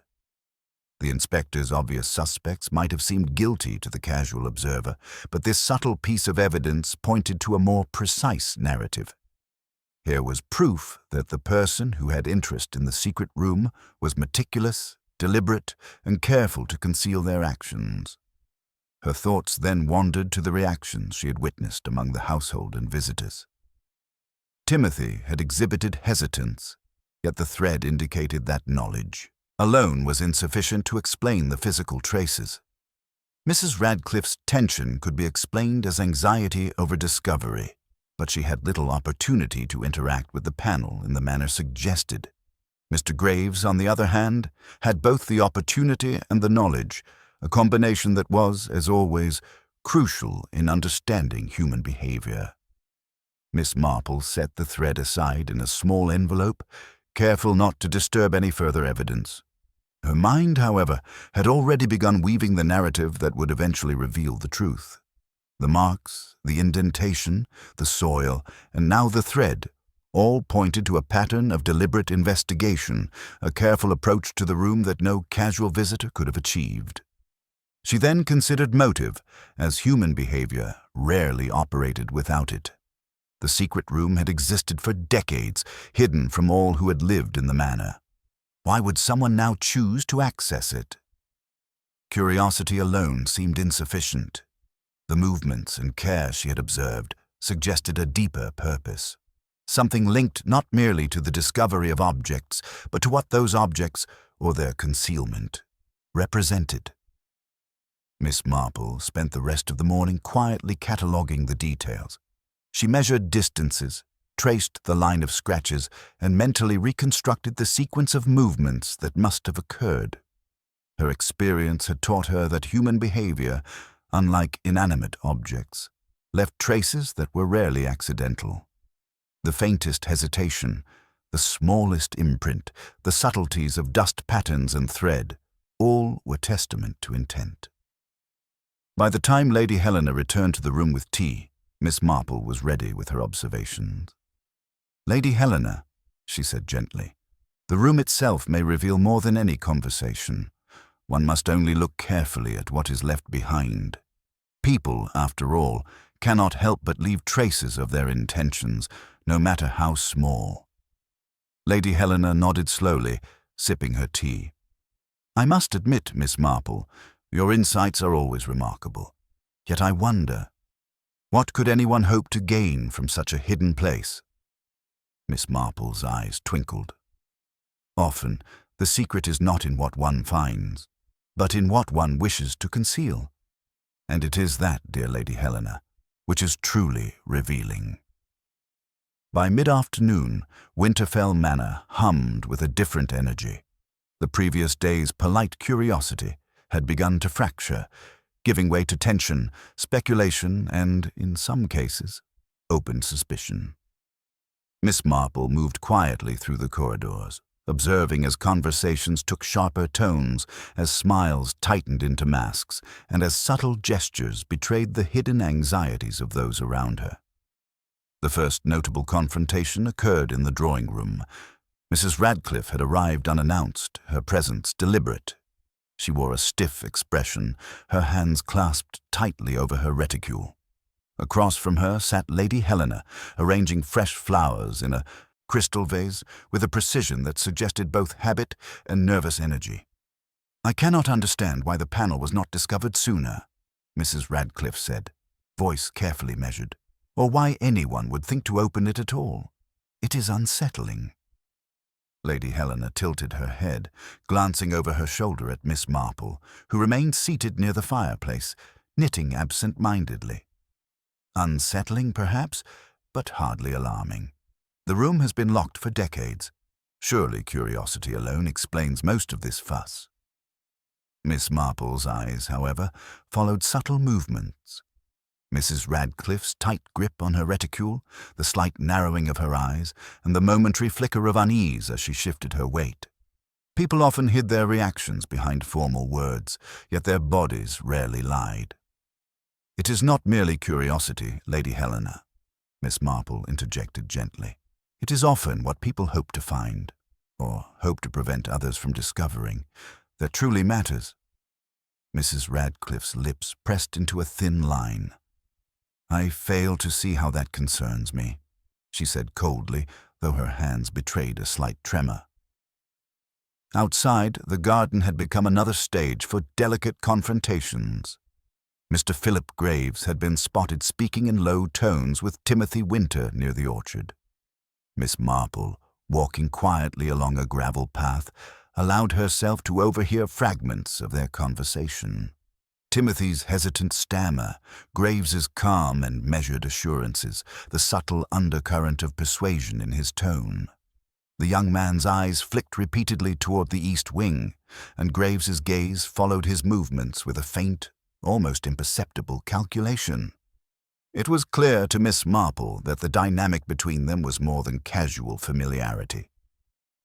The inspector's obvious suspects might have seemed guilty to the casual observer, but this subtle piece of evidence pointed to a more precise narrative. Here was proof that the person who had interest in the secret room was meticulous, deliberate, and careful to conceal their actions. Her thoughts then wandered to the reactions she had witnessed among the household and visitors. Timothy had exhibited hesitance, yet the thread indicated that knowledge alone was insufficient to explain the physical traces. Mrs. Radcliffe's tension could be explained as anxiety over discovery, but she had little opportunity to interact with the panel in the manner suggested. Mr. Graves, on the other hand, had both the opportunity and the knowledge, a combination that was, as always, crucial in understanding human behavior. Miss Marple set the thread aside in a small envelope, careful not to disturb any further evidence. Her mind, however, had already begun weaving the narrative that would eventually reveal the truth. The marks, the indentation, the soil, and now the thread, all pointed to a pattern of deliberate investigation, a careful approach to the room that no casual visitor could have achieved. She then considered motive, as human behavior rarely operated without it. The secret room had existed for decades, hidden from all who had lived in the manor. Why would someone now choose to access it? Curiosity alone seemed insufficient. The movements and care she had observed suggested a deeper purpose, something linked not merely to the discovery of objects, but to what those objects, or their concealment, represented. Miss Marple spent the rest of the morning quietly cataloguing the details. She measured distances, traced the line of scratches, and mentally reconstructed the sequence of movements that must have occurred. Her experience had taught her that human behavior, unlike inanimate objects, left traces that were rarely accidental. The faintest hesitation, the smallest imprint, the subtleties of dust patterns and thread, all were testament to intent. By the time Lady Helena returned to the room with tea, Miss Marple was ready with her observations. "Lady Helena," she said gently, "the room itself may reveal more than any conversation. One must only look carefully at what is left behind. People, after all, cannot help but leave traces of their intentions, no matter how small." Lady Helena nodded slowly, sipping her tea. "I must admit, Miss Marple, your insights are always remarkable. Yet I wonder, what could anyone hope to gain from such a hidden place?" Miss Marple's eyes twinkled. "Often, the secret is not in what one finds, but in what one wishes to conceal. And it is that, dear Lady Helena, which is truly revealing." By mid-afternoon, Winterfell Manor hummed with a different energy. The previous day's polite curiosity had begun to fracture, giving way to tension, speculation, and, in some cases, open suspicion. Miss Marple moved quietly through the corridors, observing as conversations took sharper tones, as smiles tightened into masks, and as subtle gestures betrayed the hidden anxieties of those around her. The first notable confrontation occurred in the drawing-room. Mrs. Radcliffe had arrived unannounced, her presence deliberate. She wore a stiff expression, her hands clasped tightly over her reticule. Across from her sat Lady Helena, arranging fresh flowers in a crystal vase with a precision that suggested both habit and nervous energy. "I cannot understand why the panel was not discovered sooner," Mrs. Radcliffe said, voice carefully measured, "or why anyone would think to open it at all. It is unsettling." Lady Helena tilted her head, glancing over her shoulder at Miss Marple, who remained seated near the fireplace, knitting absent-mindedly. "Unsettling, perhaps, but hardly alarming. The room has been locked for decades. Surely curiosity alone explains most of this fuss." Miss Marple's eyes, however, followed subtle movements. Mrs. Radcliffe's tight grip on her reticule, the slight narrowing of her eyes, and the momentary flicker of unease as she shifted her weight. People often hid their reactions behind formal words, yet their bodies rarely lied. "It is not merely curiosity, Lady Helena," Miss Marple interjected gently. "It is often what people hope to find, or hope to prevent others from discovering. that truly matters. Mrs. Radcliffe's lips pressed into a thin line. I fail to see how that concerns me, she said coldly, though her hands betrayed a slight tremor. Outside, the garden had become another stage for delicate confrontations. Mr. Philip Graves had been spotted speaking in low tones with Timothy Winter near the orchard. Miss Marple, walking quietly along a gravel path, allowed herself to overhear fragments of their conversation. Timothy's hesitant stammer, Graves's calm and measured assurances, the subtle undercurrent of persuasion in his tone. The young man's eyes flicked repeatedly toward the east wing, and Graves's gaze followed his movements with a faint, almost imperceptible calculation. It was clear to Miss Marple that the dynamic between them was more than casual familiarity.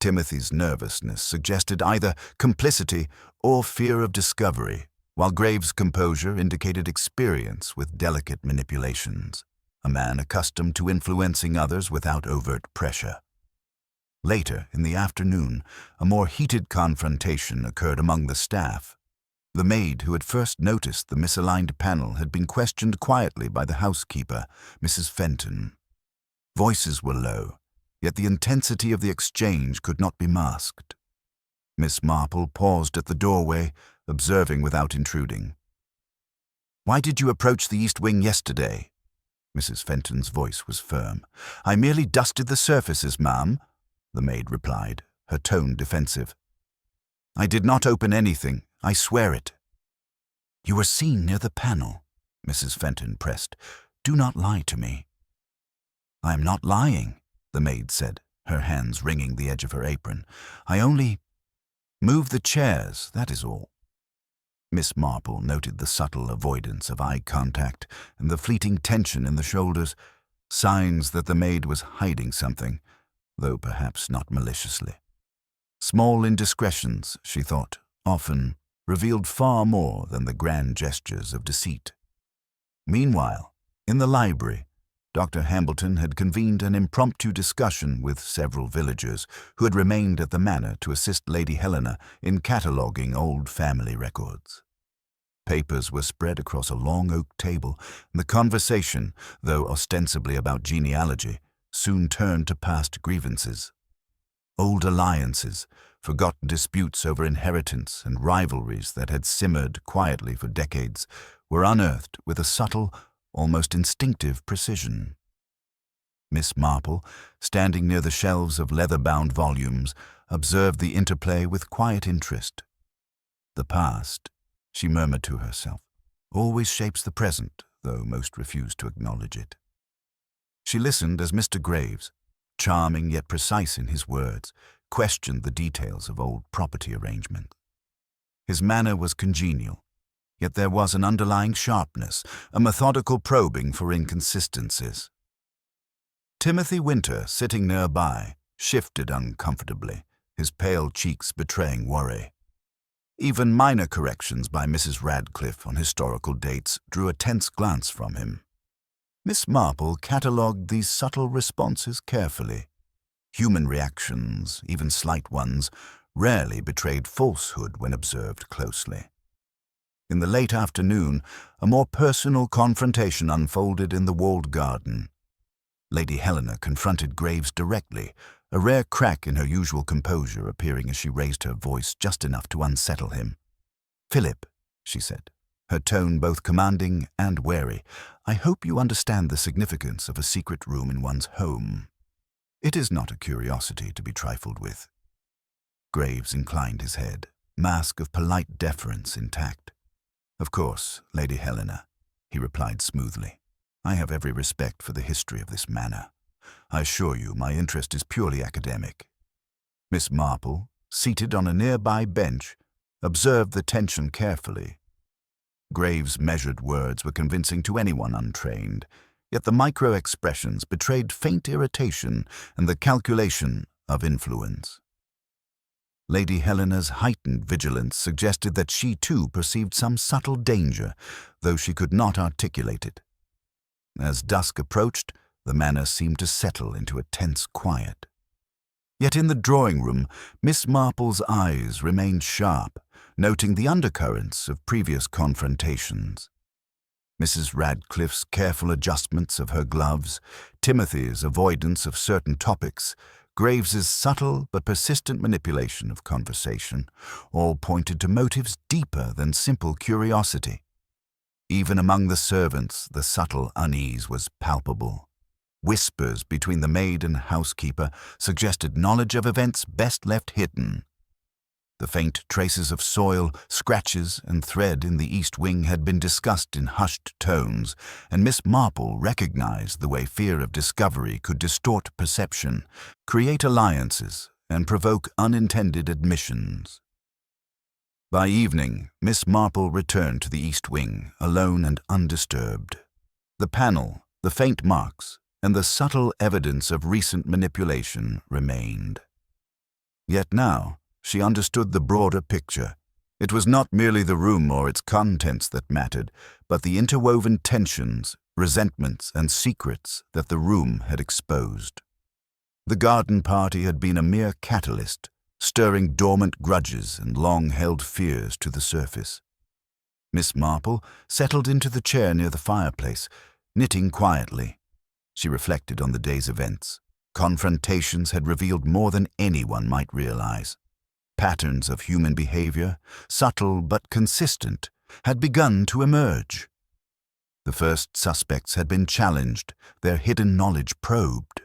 Timothy's nervousness suggested either complicity or fear of discovery, while Graves' composure indicated experience with delicate manipulations, a man accustomed to influencing others without overt pressure. Later, in the afternoon, a more heated confrontation occurred among the staff. The maid who had first noticed the misaligned panel had been questioned quietly by the housekeeper, Mrs. Fenton. Voices were low, yet the intensity of the exchange could not be masked. Miss Marple paused at the doorway, observing without intruding. "Why did you approach the east wing yesterday?" Mrs. Fenton's voice was firm. "I merely dusted the surfaces, ma'am," the maid replied, her tone defensive. "I did not open anything, I swear it." "You were seen near the panel," Mrs. Fenton pressed. "Do not lie to me." "I am not lying," the maid said, her hands wringing the edge of her apron. "I only moved the chairs, that is all." Miss Marple noted the subtle avoidance of eye contact and the fleeting tension in the shoulders, signs that the maid was hiding something, though perhaps not maliciously. Small indiscretions, she thought, often revealed far more than the grand gestures of deceit. Meanwhile, in the library, Dr. Hambleton had convened an impromptu discussion with several villagers who had remained at the manor to assist Lady Helena in cataloguing old family records. Papers were spread across a long oak table, and the conversation, though ostensibly about genealogy, soon turned to past grievances. Old alliances, forgotten disputes over inheritance, and rivalries that had simmered quietly for decades were unearthed with a subtle, almost instinctive precision. Miss Marple, standing near the shelves of leather-bound volumes, observed the interplay with quiet interest. "The past," she murmured to herself, "always shapes the present, though most refuse to acknowledge it." She listened as Mr. Graves, charming yet precise in his words, questioned the details of old property arrangement. His manner was congenial, yet there was an underlying sharpness, a methodical probing for inconsistencies. Timothy Winter, sitting nearby, shifted uncomfortably, his pale cheeks betraying worry. Even minor corrections by Mrs. Radcliffe on historical dates drew a tense glance from him. Miss Marple catalogued these subtle responses carefully. Human reactions, even slight ones, rarely betrayed falsehood when observed closely. In the late afternoon, a more personal confrontation unfolded in the walled garden. Lady Helena confronted Graves directly, a rare crack in her usual composure appearing as she raised her voice just enough to unsettle him. "Philip," she said, her tone both commanding and wary, "I hope you understand the significance of a secret room in one's home. It is not a curiosity to be trifled with." Graves inclined his head, mask of polite deference intact. "Of course, Lady Helena," he replied smoothly. "I have every respect for the history of this manor. I assure you my interest is purely academic." Miss Marple, seated on a nearby bench, observed the tension carefully. Graves' measured words were convincing to anyone untrained, yet the micro-expressions betrayed faint irritation and the calculation of influence. Lady Helena's heightened vigilance suggested that she too perceived some subtle danger, though she could not articulate it. As dusk approached, the manor seemed to settle into a tense quiet. Yet in the drawing-room, Miss Marple's eyes remained sharp, noting the undercurrents of previous confrontations. Mrs. Radcliffe's careful adjustments of her gloves, Timothy's avoidance of certain topics, Graves's subtle but persistent manipulation of conversation, all pointed to motives deeper than simple curiosity. Even among the servants, the subtle unease was palpable. Whispers between the maid and housekeeper suggested knowledge of events best left hidden. The faint traces of soil, scratches, and thread in the east wing had been discussed in hushed tones, and Miss Marple recognized the way fear of discovery could distort perception, create alliances, and provoke unintended admissions. By evening, Miss Marple returned to the east wing, alone and undisturbed. The panel, the faint marks, and the subtle evidence of recent manipulation remained. Yet now, she understood the broader picture. It was not merely the room or its contents that mattered, but the interwoven tensions, resentments, and secrets that the room had exposed. The garden party had been a mere catalyst, stirring dormant grudges and long-held fears to the surface. Miss Marple settled into the chair near the fireplace, knitting quietly. She reflected on the day's events. Confrontations had revealed more than anyone might realize. Patterns of human behavior, subtle but consistent, had begun to emerge. The first suspects had been challenged, their hidden knowledge probed.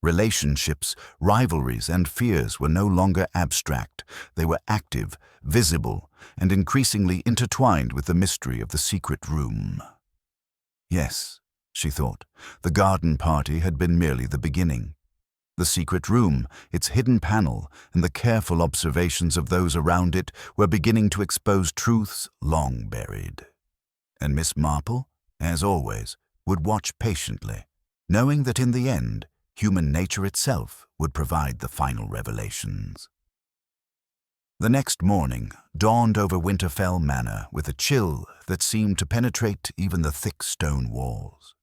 Relationships, rivalries, and fears were no longer abstract. They were active, visible, and increasingly intertwined with the mystery of the secret room. Yes, she thought, the garden party had been merely the beginning. The secret room, its hidden panel, and the careful observations of those around it were beginning to expose truths long buried. And Miss Marple, as always, would watch patiently, knowing that in the end, human nature itself would provide the final revelations. The next morning dawned over Winterfell Manor with a chill that seemed to penetrate even the thick stone walls.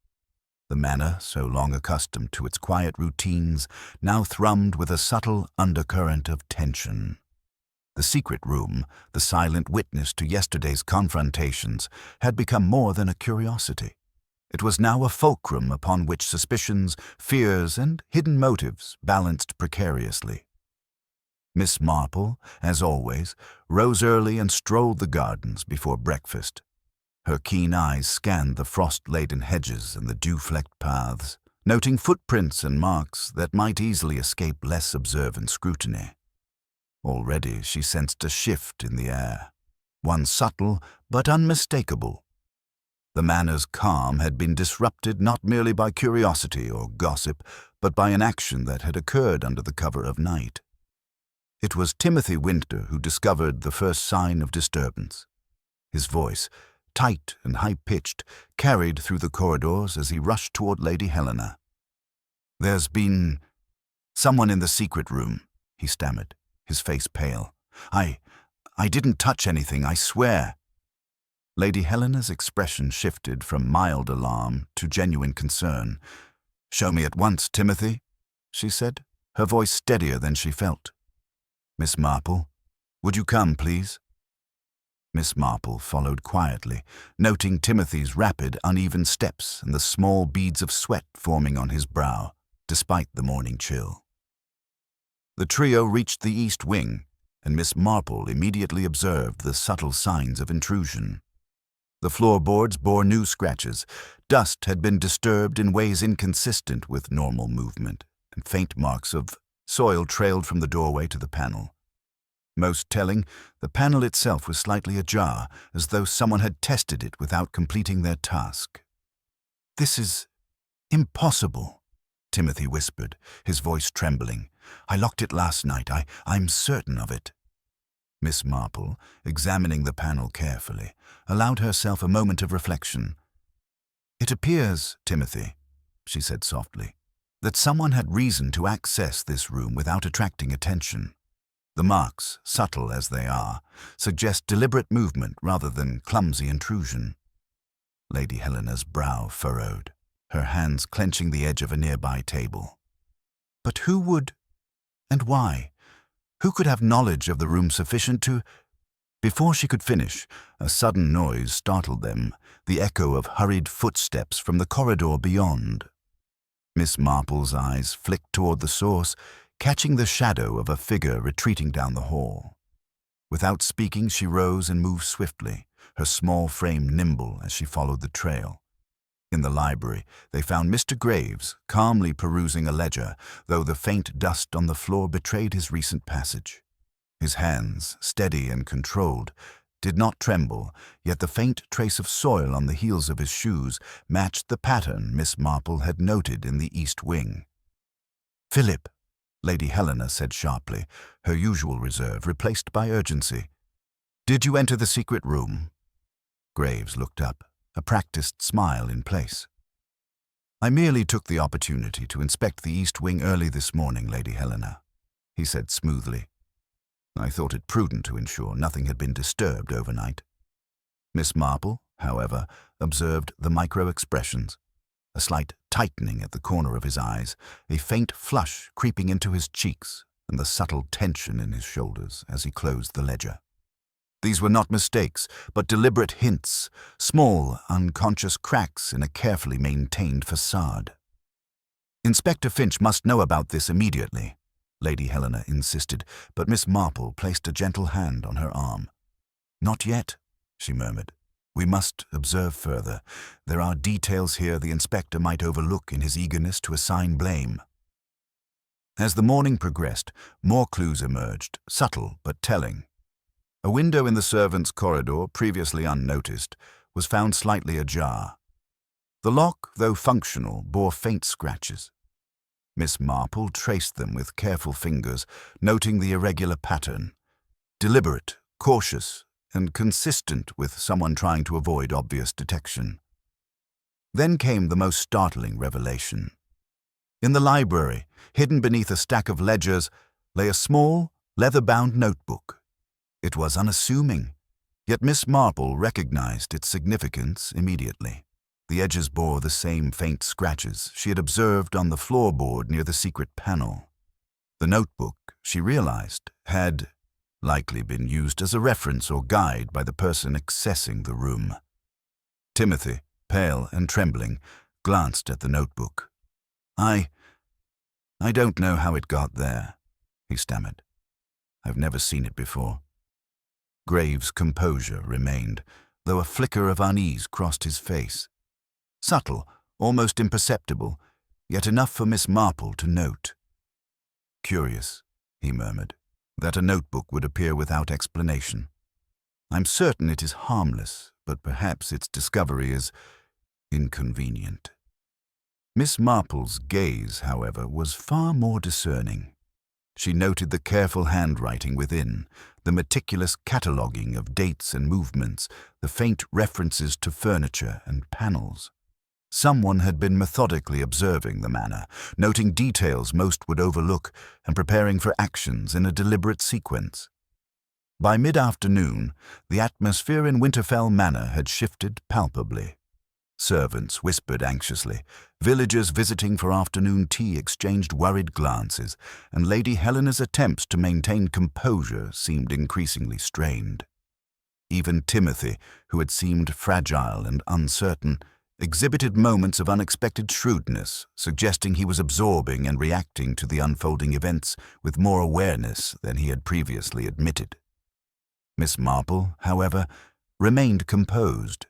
The manor, so long accustomed to its quiet routines, now thrummed with a subtle undercurrent of tension. The secret room, the silent witness to yesterday's confrontations, had become more than a curiosity. It was now a fulcrum upon which suspicions, fears, and hidden motives balanced precariously. Miss Marple, as always, rose early and strolled the gardens before breakfast. Her keen eyes scanned the frost-laden hedges and the dew-flecked paths, noting footprints and marks that might easily escape less observant scrutiny. Already she sensed a shift in the air, one subtle but unmistakable. The manor's calm had been disrupted not merely by curiosity or gossip, but by an action that had occurred under the cover of night. It was Timothy Winter who discovered the first sign of disturbance. His voice, tight and high-pitched, carried through the corridors as he rushed toward Lady Helena. "There's been someone in the secret room," he stammered, his face pale. I didn't touch anything, I swear." Lady Helena's expression shifted from mild alarm to genuine concern. "Show me at once, Timothy," she said, her voice steadier than she felt. "Miss Marple, would you come, please?" Miss Marple followed quietly, noting Timothy's rapid, uneven steps and the small beads of sweat forming on his brow, despite the morning chill. The trio reached the east wing, and Miss Marple immediately observed the subtle signs of intrusion. The floorboards bore new scratches. Dust had been disturbed in ways inconsistent with normal movement, and faint marks of soil trailed from the doorway to the panel. Most telling, the panel itself was slightly ajar, as though someone had tested it without completing their task. "This is impossible," Timothy whispered, his voice trembling. "I locked it last night. I'm certain of it." Miss Marple, examining the panel carefully, allowed herself a moment of reflection. "It appears, Timothy," she said softly, "that someone had reason to access this room without attracting attention. The marks, subtle as they are, suggest deliberate movement rather than clumsy intrusion." Lady Helena's brow furrowed, her hands clenching the edge of a nearby table. "But who would—" And why? Who could have knowledge of the room sufficient to— Before she could finish, a sudden noise startled them, the echo of hurried footsteps from the corridor beyond. Miss Marple's eyes flicked toward the source, catching the shadow of a figure retreating down the hall. Without speaking, she rose and moved swiftly, her small frame nimble as she followed the trail. In the library, they found Mr. Graves calmly perusing a ledger, though the faint dust on the floor betrayed his recent passage. His hands, steady and controlled, did not tremble, yet the faint trace of soil on the heels of his shoes matched the pattern Miss Marple had noted in the east wing. "Philip," Lady Helena said sharply, her usual reserve replaced by urgency. "Did you enter the secret room?" Graves looked up, a practiced smile in place. "I merely took the opportunity to inspect the east wing early this morning, Lady Helena," he said smoothly. "I thought it prudent to ensure nothing had been disturbed overnight." Miss Marple, however, observed the micro-expressions, a slight tightening at the corner of his eyes, a faint flush creeping into his cheeks, and the subtle tension in his shoulders as he closed the ledger. These were not mistakes, but deliberate hints, small, unconscious cracks in a carefully maintained facade. "Inspector Finch must know about this immediately," Lady Helena insisted, but Miss Marple placed a gentle hand on her arm. "Not yet," she murmured. "We must observe further. There are details here the inspector might overlook in his eagerness to assign blame." As the morning progressed, more clues emerged, subtle but telling. A window in the servants' corridor, previously unnoticed, was found slightly ajar. The lock, though functional, bore faint scratches. Miss Marple traced them with careful fingers, noting the irregular pattern. Deliberate, cautious, and consistent with someone trying to avoid obvious detection. Then came the most startling revelation. In the library, hidden beneath a stack of ledgers, lay a small, leather-bound notebook. It was unassuming, yet Miss Marple recognized its significance immediately. The edges bore the same faint scratches she had observed on the floorboard near the secret panel. The notebook, she realized, had likely been used as a reference or guide by the person accessing the room. Timothy, pale and trembling, glanced at the notebook. I don't know how it got there," he stammered. "I've never seen it before." Graves' composure remained, though a flicker of unease crossed his face. Subtle, almost imperceptible, yet enough for Miss Marple to note. "Curious," he murmured, "that a notebook would appear without explanation. I'm certain it is harmless, but perhaps its discovery is inconvenient." Miss Marple's gaze, however, was far more discerning. She noted the careful handwriting within, the meticulous cataloguing of dates and movements, the faint references to furniture and panels. Someone had been methodically observing the manor, noting details most would overlook and preparing for actions in a deliberate sequence. By mid-afternoon, the atmosphere in Winterfell Manor had shifted palpably. Servants whispered anxiously, villagers visiting for afternoon tea exchanged worried glances, and Lady Helena's attempts to maintain composure seemed increasingly strained. Even Timothy, who had seemed fragile and uncertain, exhibited moments of unexpected shrewdness, suggesting he was absorbing and reacting to the unfolding events with more awareness than he had previously admitted. Miss Marple, however, remained composed.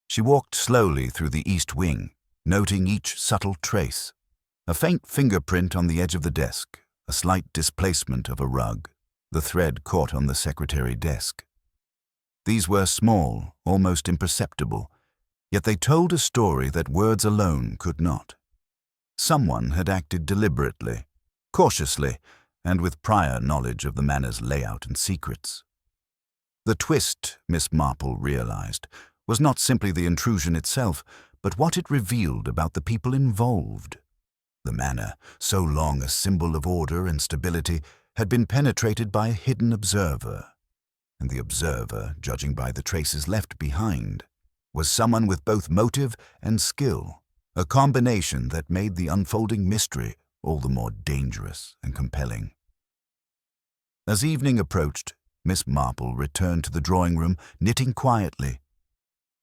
She walked slowly through the east wing, noting each subtle trace. A faint fingerprint on the edge of the desk, a slight displacement of a rug, the thread caught on the secretary desk. These were small, almost imperceptible, yet they told a story that words alone could not. Someone had acted deliberately, cautiously, and with prior knowledge of the manor's layout and secrets. The twist, Miss Marple realized, was not simply the intrusion itself, but what it revealed about the people involved. The manor, so long a symbol of order and stability, had been penetrated by a hidden observer. And the observer, judging by the traces left behind, was someone with both motive and skill, a combination that made the unfolding mystery all the more dangerous and compelling. As evening approached, Miss Marple returned to the drawing-room, knitting quietly.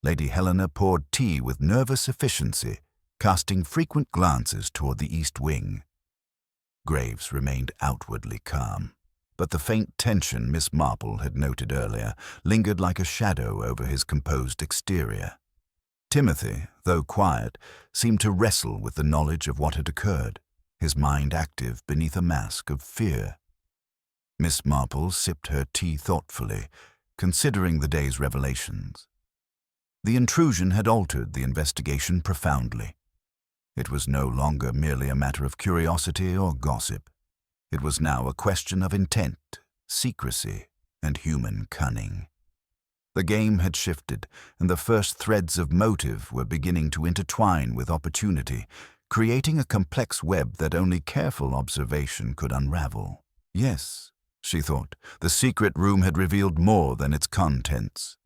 Lady Helena poured tea with nervous efficiency, casting frequent glances toward the east wing. Graves remained outwardly calm, but the faint tension Miss Marple had noted earlier lingered like a shadow over his composed exterior. Timothy, though quiet, seemed to wrestle with the knowledge of what had occurred, his mind active beneath a mask of fear. Miss Marple sipped her tea thoughtfully, considering the day's revelations. The intrusion had altered the investigation profoundly. It was no longer merely a matter of curiosity or gossip. It was now a question of intent, secrecy, and human cunning. The game had shifted, and the first threads of motive were beginning to intertwine with opportunity, creating a complex web that only careful observation could unravel. Yes, she thought, the secret room had revealed more than its contents.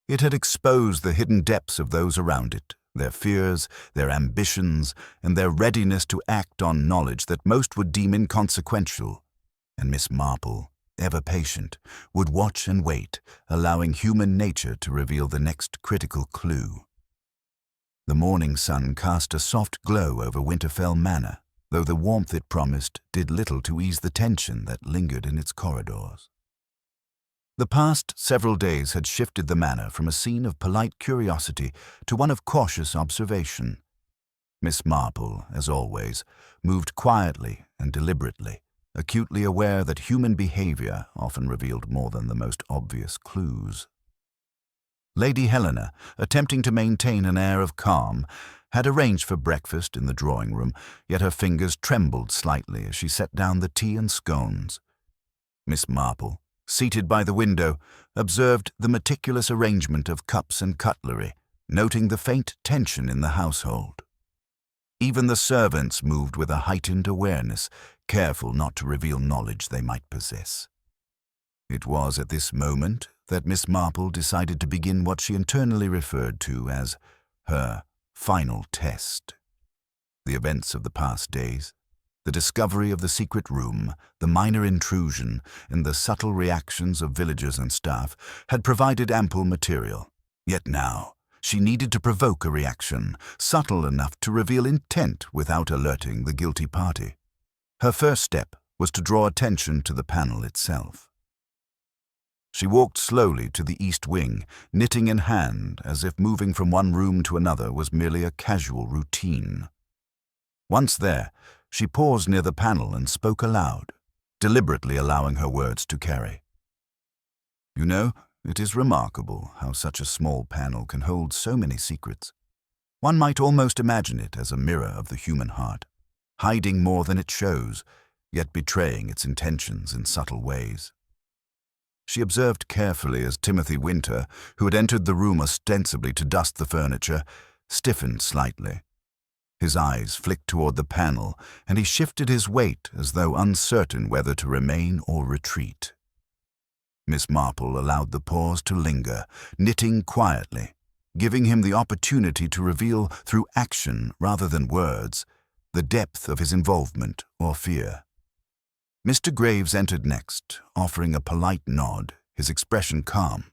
It had exposed the hidden depths of those around it, their fears, their ambitions, and their readiness to act on knowledge that most would deem inconsequential. And Miss Marple, ever patient, would watch and wait, allowing human nature to reveal the next critical clue. The morning sun cast a soft glow over Winterfell Manor, though the warmth it promised did little to ease the tension that lingered in its corridors. The past several days had shifted the manor from a scene of polite curiosity to one of cautious observation. Miss Marple, as always, moved quietly and deliberately, acutely aware that human behavior often revealed more than the most obvious clues. Lady Helena, attempting to maintain an air of calm, had arranged for breakfast in the drawing-room, yet her fingers trembled slightly as she set down the tea and scones. Miss Marple, seated by the window, observed the meticulous arrangement of cups and cutlery, noting the faint tension in the household. Even the servants moved with a heightened awareness, careful not to reveal knowledge they might possess. It was at this moment that Miss Marple decided to begin what she internally referred to as her final test. The events of the past days, the discovery of the secret room, the minor intrusion, and the subtle reactions of villagers and staff had provided ample material. Yet now, she needed to provoke a reaction, subtle enough to reveal intent without alerting the guilty party. Her first step was to draw attention to the panel itself. She walked slowly to the east wing, knitting in hand, as if moving from one room to another was merely a casual routine. Once there, she paused near the panel and spoke aloud, deliberately allowing her words to carry. "You know, it is remarkable how such a small panel can hold so many secrets. One might almost imagine it as a mirror of the human heart, hiding more than it shows, yet betraying its intentions in subtle ways." She observed carefully as Timothy Winter, who had entered the room ostensibly to dust the furniture, stiffened slightly. His eyes flicked toward the panel, and he shifted his weight as though uncertain whether to remain or retreat. Miss Marple allowed the pause to linger, knitting quietly, giving him the opportunity to reveal through action rather than words the depth of his involvement or fear. Mr. Graves entered next, offering a polite nod, his expression calm.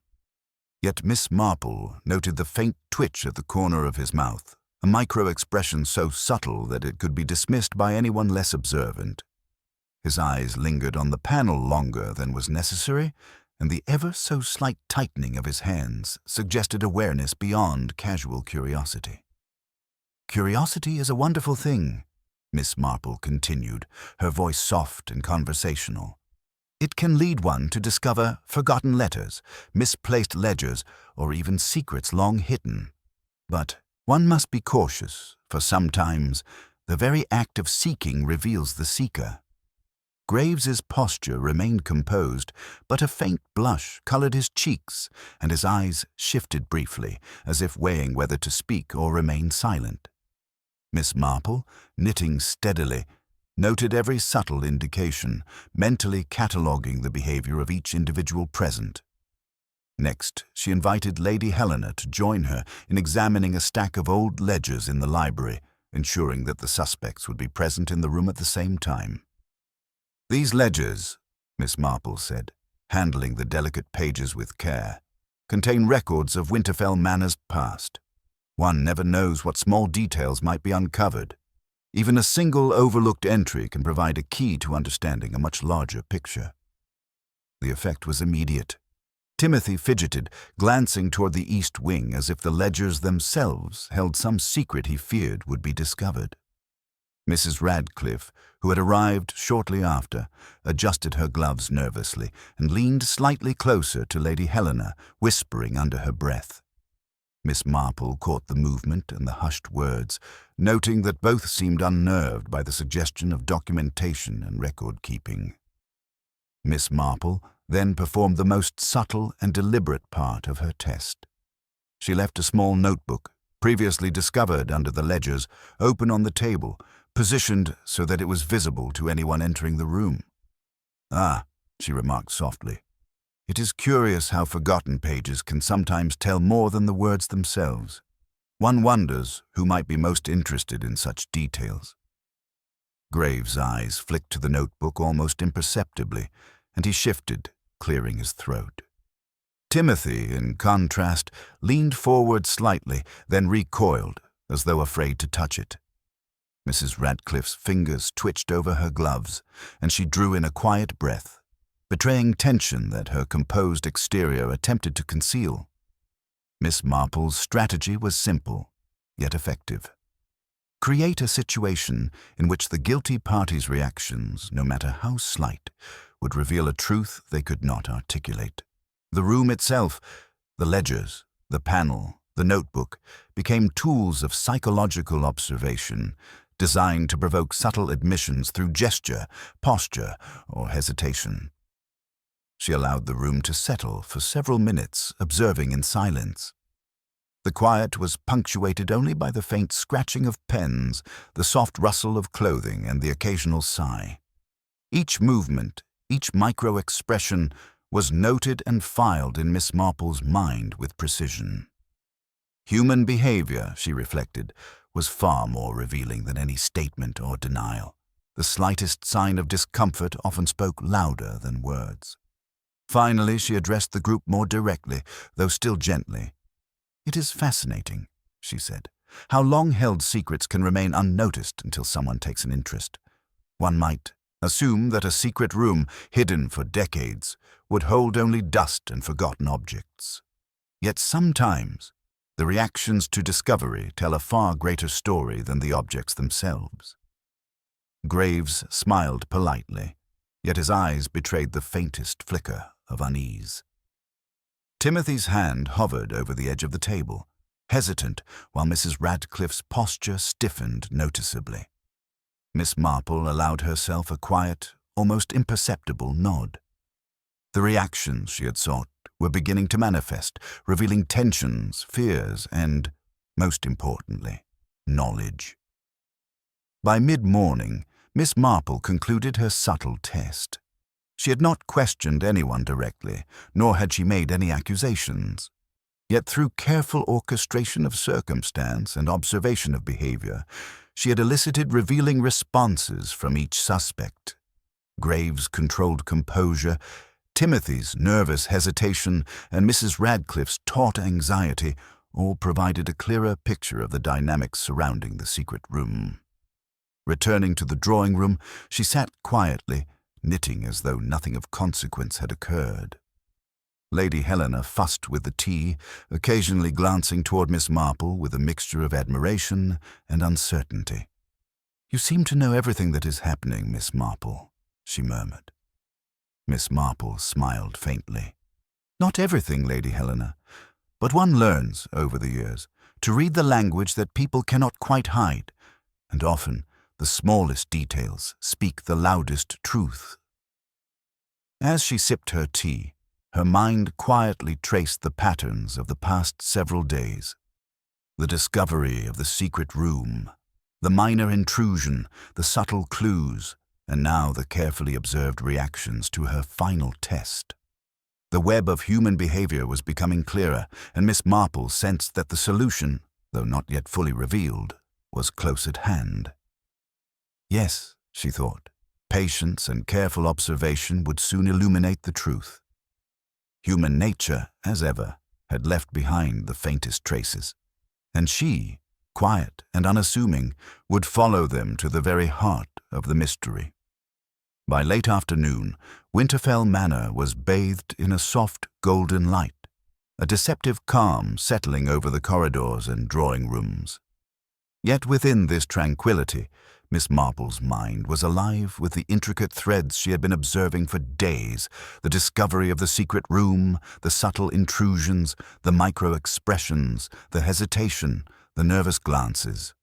Yet Miss Marple noted the faint twitch at the corner of his mouth, a micro-expression so subtle that it could be dismissed by anyone less observant. His eyes lingered on the panel longer than was necessary, and the ever-so-slight tightening of his hands suggested awareness beyond casual curiosity. "Curiosity is a wonderful thing," Miss Marple continued, her voice soft and conversational. "It can lead one to discover forgotten letters, misplaced ledgers, or even secrets long hidden. But one must be cautious, for sometimes the very act of seeking reveals the seeker." Graves's posture remained composed, but a faint blush colored his cheeks, and his eyes shifted briefly, as if weighing whether to speak or remain silent. Miss Marple, knitting steadily, noted every subtle indication, mentally cataloguing the behavior of each individual present. Next, she invited Lady Helena to join her in examining a stack of old ledgers in the library, ensuring that the suspects would be present in the room at the same time. "These ledgers," Miss Marple said, handling the delicate pages with care, "contain records of Winterfell Manor's past. One never knows what small details might be uncovered. Even a single overlooked entry can provide a key to understanding a much larger picture." The effect was immediate. Timothy fidgeted, glancing toward the east wing as if the ledgers themselves held some secret he feared would be discovered. Mrs. Radcliffe, who had arrived shortly after, adjusted her gloves nervously and leaned slightly closer to Lady Helena, whispering under her breath. Miss Marple caught the movement and the hushed words, noting that both seemed unnerved by the suggestion of documentation and record-keeping. Miss Marple then performed the most subtle and deliberate part of her test. She left a small notebook, previously discovered under the ledgers, open on the table, positioned so that it was visible to anyone entering the room. "Ah," she remarked softly, "it is curious how forgotten pages can sometimes tell more than the words themselves. One wonders who might be most interested in such details." Graves' eyes flicked to the notebook almost imperceptibly, and he shifted, clearing his throat. Timothy, in contrast, leaned forward slightly, then recoiled, as though afraid to touch it. Mrs. Radcliffe's fingers twitched over her gloves, and she drew in a quiet breath, betraying tension that her composed exterior attempted to conceal. Miss Marple's strategy was simple, yet effective. Create a situation in which the guilty party's reactions, no matter how slight, would reveal a truth they could not articulate. The room itself, the ledgers, the panel, the notebook, became tools of psychological observation, designed to provoke subtle admissions through gesture, posture, or hesitation. She allowed the room to settle for several minutes, observing in silence. The quiet was punctuated only by the faint scratching of pens, the soft rustle of clothing, and the occasional sigh. Each movement, each micro-expression, was noted and filed in Miss Marple's mind with precision. Human behavior, she reflected, was far more revealing than any statement or denial. The slightest sign of discomfort often spoke louder than words. Finally, she addressed the group more directly, though still gently. "It is fascinating," she said, "how long-held secrets can remain unnoticed until someone takes an interest. One might assume that a secret room, hidden for decades, would hold only dust and forgotten objects. Yet sometimes, the reactions to discovery tell a far greater story than the objects themselves." Graves smiled politely, yet his eyes betrayed the faintest flicker of unease. Timothy's hand hovered over the edge of the table, hesitant, while Mrs. Radcliffe's posture stiffened noticeably. Miss Marple allowed herself a quiet, almost imperceptible nod. The reactions she had sought were beginning to manifest, revealing tensions, fears, and, most importantly, knowledge. By mid-morning, Miss Marple concluded her subtle test. She had not questioned anyone directly, nor had she made any accusations. Yet through careful orchestration of circumstance and observation of behavior, she had elicited revealing responses from each suspect. Graves' controlled composure, Timothy's nervous hesitation, and Mrs. Radcliffe's taut anxiety all provided a clearer picture of the dynamics surrounding the secret room. Returning to the drawing room, she sat quietly, knitting as though nothing of consequence had occurred. Lady Helena fussed with the tea, occasionally glancing toward Miss Marple with a mixture of admiration and uncertainty. "You seem to know everything that is happening, Miss Marple," she murmured. Miss Marple smiled faintly. "Not everything, Lady Helena, but one learns, over the years, to read the language that people cannot quite hide, and often the smallest details speak the loudest truth." As she sipped her tea, her mind quietly traced the patterns of the past several days. The discovery of the secret room, the minor intrusion, the subtle clues, and now the carefully observed reactions to her final test. The web of human behavior was becoming clearer, and Miss Marple sensed that the solution, though not yet fully revealed, was close at hand. Yes, she thought, patience and careful observation would soon illuminate the truth. Human nature, as ever, had left behind the faintest traces, and she, quiet and unassuming, would follow them to the very heart of the mystery. By late afternoon, Winterfell Manor was bathed in a soft golden light, a deceptive calm settling over the corridors and drawing rooms. Yet within this tranquility, Miss Marple's mind was alive with the intricate threads she had been observing for days, the discovery of the secret room, the subtle intrusions, the micro-expressions, the hesitation, the nervous glances.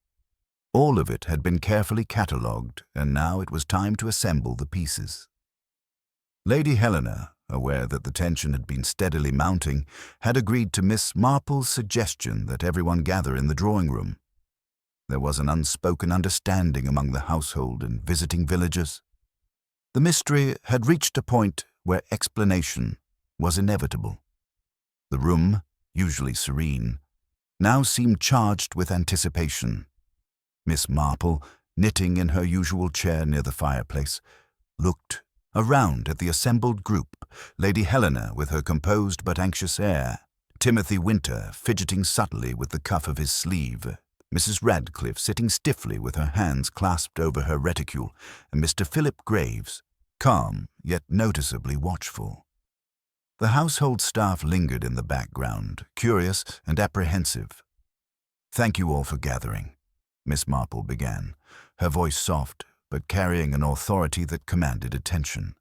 All of it had been carefully catalogued, and now it was time to assemble the pieces. Lady Helena, aware that the tension had been steadily mounting, had agreed to Miss Marple's suggestion that everyone gather in the drawing-room. There was an unspoken understanding among the household and visiting villagers. The mystery had reached a point where explanation was inevitable. The room, usually serene, now seemed charged with anticipation. Miss Marple, knitting in her usual chair near the fireplace, looked around at the assembled group, Lady Helena with her composed but anxious air, Timothy Winter fidgeting subtly with the cuff of his sleeve, Mrs. Radcliffe sitting stiffly with her hands clasped over her reticule, and Mr. Philip Graves, calm yet noticeably watchful. The household staff lingered in the background, curious and apprehensive. "Thank you all for gathering," Miss Marple began, her voice soft but carrying an authority that commanded attention.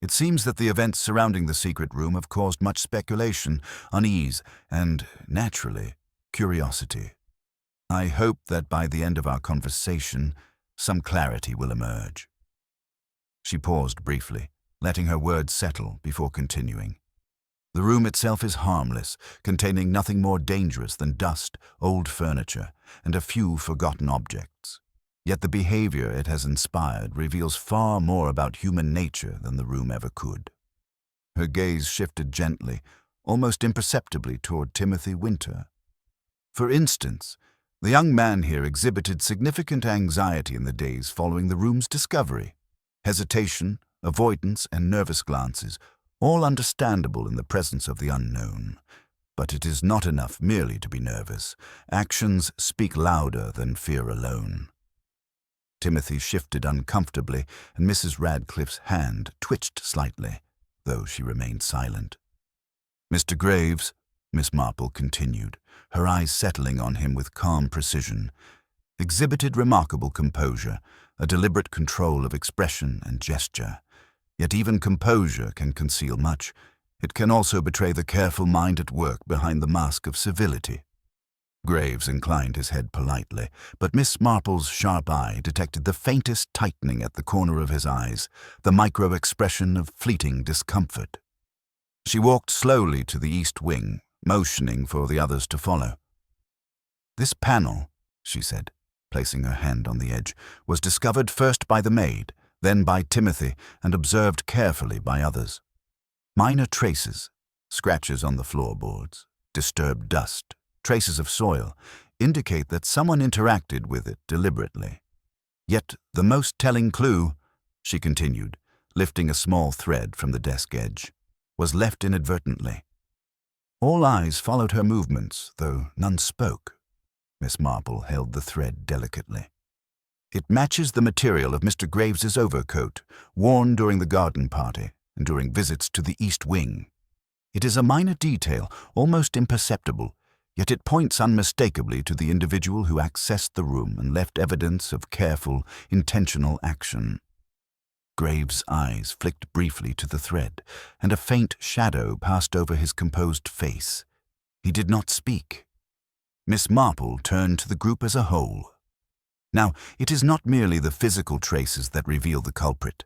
"It seems that the events surrounding the secret room have caused much speculation, unease, and, naturally, curiosity. I hope that by the end of our conversation, some clarity will emerge." She paused briefly, letting her words settle before continuing. "The room itself is harmless, containing nothing more dangerous than dust, old furniture, and a few forgotten objects. Yet the behavior it has inspired reveals far more about human nature than the room ever could." Her gaze shifted gently, almost imperceptibly toward Timothy Winter. "For instance, the young man here exhibited significant anxiety in the days following the room's discovery. Hesitation, avoidance, and nervous glances, all understandable in the presence of the unknown. But it is not enough merely to be nervous. Actions speak louder than fear alone." Timothy shifted uncomfortably, and Mrs. Radcliffe's hand twitched slightly, though she remained silent. "Mr. Graves," Miss Marple continued, her eyes settling on him with calm precision, "exhibited remarkable composure, a deliberate control of expression and gesture. Yet even composure can conceal much. It can also betray the careful mind at work behind the mask of civility." Graves inclined his head politely, but Miss Marple's sharp eye detected the faintest tightening at the corner of his eyes, the micro-expression of fleeting discomfort. She walked slowly to the east wing, motioning for the others to follow. "This panel," she said, placing her hand on the edge, "was discovered first by the maid, then by Timothy, and observed carefully by others. Minor traces, scratches on the floorboards, disturbed dust, traces of soil, indicate that someone interacted with it deliberately. Yet the most telling clue," she continued, lifting a small thread from the desk edge, "was left inadvertently." All eyes followed her movements, though none spoke. Miss Marple held the thread delicately. "It matches the material of Mr. Graves's overcoat, worn during the garden party and during visits to the east wing. It is a minor detail, almost imperceptible, yet it points unmistakably to the individual who accessed the room and left evidence of careful, intentional action." Graves' eyes flicked briefly to the thread, and a faint shadow passed over his composed face. He did not speak. Miss Marple turned to the group as a whole. "Now, it is not merely the physical traces that reveal the culprit.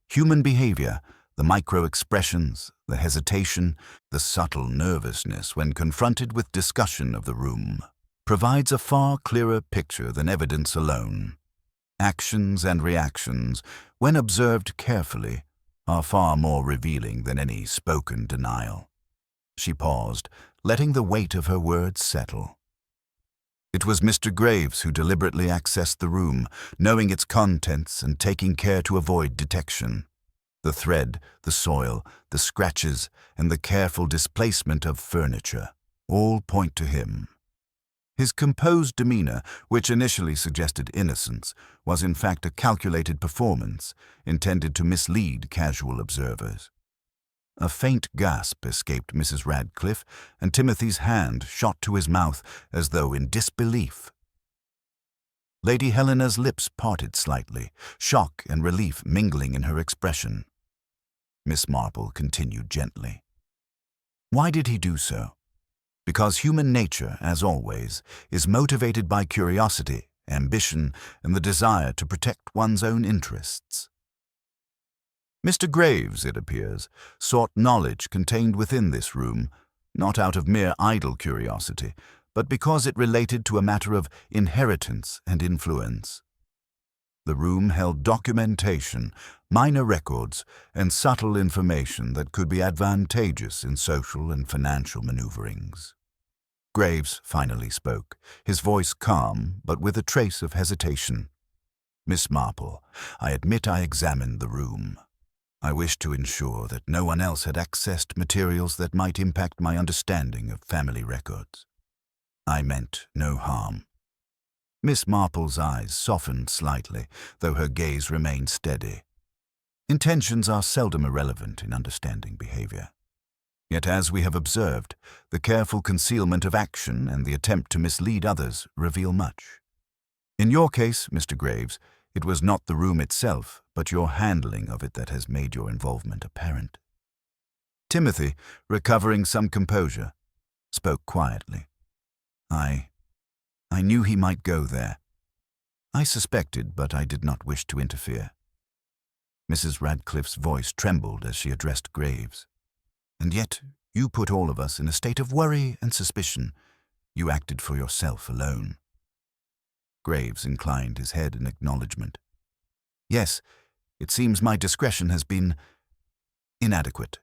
Human behavior, the micro-expressions, the hesitation, the subtle nervousness when confronted with discussion of the room, provides a far clearer picture than evidence alone. Actions and reactions, when observed carefully, are far more revealing than any spoken denial." She paused, letting the weight of her words settle. It was Mr. Graves who deliberately accessed the room, knowing its contents and taking care to avoid detection. The thread, the soil, the scratches, and the careful displacement of furniture all point to him. His composed demeanor, which initially suggested innocence, was in fact a calculated performance intended to mislead casual observers. A faint gasp escaped Mrs. Radcliffe, and Timothy's hand shot to his mouth as though in disbelief. Lady Helena's lips parted slightly, shock and relief mingling in her expression. Miss Marple continued gently. Why did he do so? Because human nature, as always, is motivated by curiosity, ambition, and the desire to protect one's own interests. Mr. Graves, it appears, sought knowledge contained within this room, not out of mere idle curiosity, but because it related to a matter of inheritance and influence. The room held documentation, minor records, and subtle information that could be advantageous in social and financial maneuverings. Graves finally spoke, his voice calm but with a trace of hesitation. Miss Marple, I admit I examined the room. I wished to ensure that no one else had accessed materials that might impact my understanding of family records. I meant no harm. Miss Marple's eyes softened slightly, though her gaze remained steady. Intentions are seldom irrelevant in understanding behavior. Yet, as we have observed, the careful concealment of action and the attempt to mislead others reveal much. In your case, Mr. Graves, it was not the room itself, but your handling of it that has made your involvement apparent. Timothy, recovering some composure, spoke quietly. I knew he might go there. I suspected, but I did not wish to interfere. Mrs. Radcliffe's voice trembled as she addressed Graves. And yet, you put all of us in a state of worry and suspicion. You acted for yourself alone. Graves inclined his head in acknowledgement. Yes, it seems my discretion has been inadequate.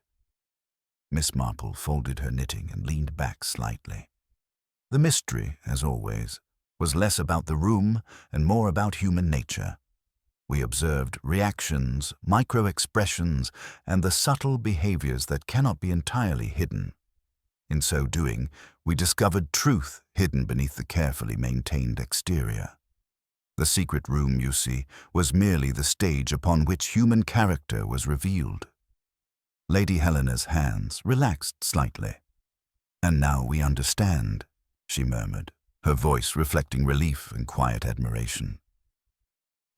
Miss Marple folded her knitting and leaned back slightly. The mystery, as always, was less about the room and more about human nature. We observed reactions, micro-expressions, and the subtle behaviors that cannot be entirely hidden. In so doing, we discovered truth hidden beneath the carefully maintained exterior. The secret room, you see, was merely the stage upon which human character was revealed. Lady Helena's hands relaxed slightly. And now we understand, she murmured, her voice reflecting relief and quiet admiration.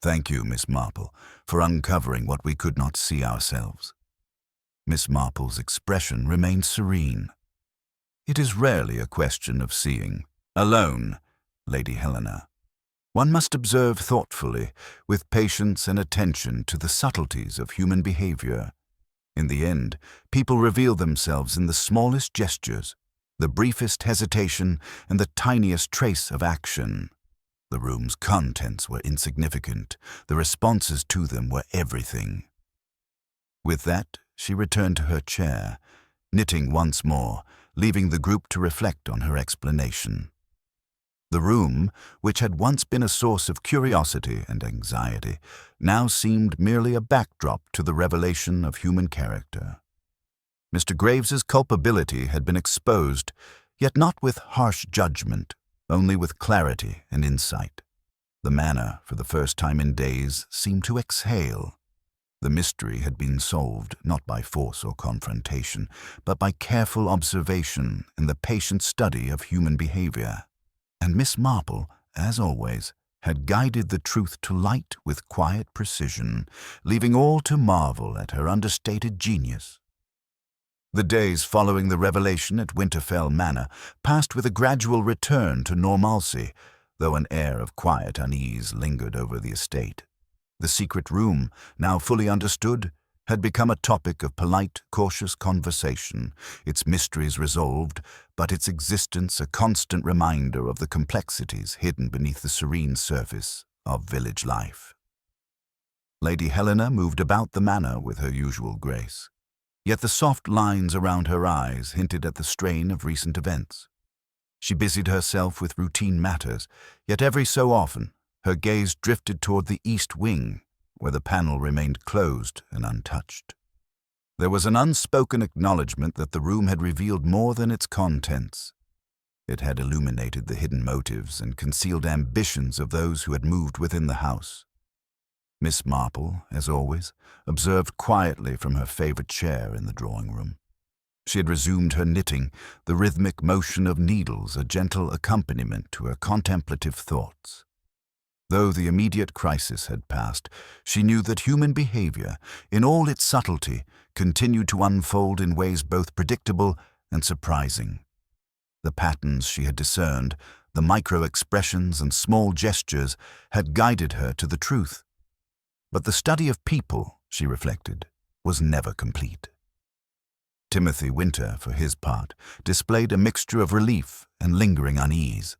Thank you, Miss Marple, for uncovering what we could not see ourselves. Miss Marple's expression remained serene. It is rarely a question of seeing. Alone, Lady Helena. One must observe thoughtfully, with patience and attention to the subtleties of human behavior. In the end, people reveal themselves in the smallest gestures, the briefest hesitation, and the tiniest trace of action. The room's contents were insignificant. The responses to them were everything. With that, she returned to her chair, knitting once more, leaving the group to reflect on her explanation. The room, which had once been a source of curiosity and anxiety, now seemed merely a backdrop to the revelation of human character. Mr. Graves's culpability had been exposed, yet not with harsh judgment, only with clarity and insight. The manor, for the first time in days, seemed to exhale. The mystery had been solved not by force or confrontation, but by careful observation and the patient study of human behavior. And Miss Marple, as always, had guided the truth to light with quiet precision, leaving all to marvel at her understated genius. The days following the revelation at Winterfell Manor passed with a gradual return to normalcy, though an air of quiet unease lingered over the estate. The secret room, now fully understood, had become a topic of polite, cautious conversation, its mysteries resolved, but its existence a constant reminder of the complexities hidden beneath the serene surface of village life. Lady Helena moved about the manor with her usual grace. Yet the soft lines around her eyes hinted at the strain of recent events. She busied herself with routine matters, yet every so often her gaze drifted toward the east wing, where the panel remained closed and untouched. There was an unspoken acknowledgement that the room had revealed more than its contents. It had illuminated the hidden motives and concealed ambitions of those who had moved within the house. Miss Marple, as always, observed quietly from her favorite chair in the drawing-room. She had resumed her knitting, the rhythmic motion of needles a gentle accompaniment to her contemplative thoughts. Though the immediate crisis had passed, she knew that human behavior, in all its subtlety, continued to unfold in ways both predictable and surprising. The patterns she had discerned, the micro-expressions and small gestures, had guided her to the truth. But the study of people, she reflected, was never complete. Timothy Winter, for his part, displayed a mixture of relief and lingering unease.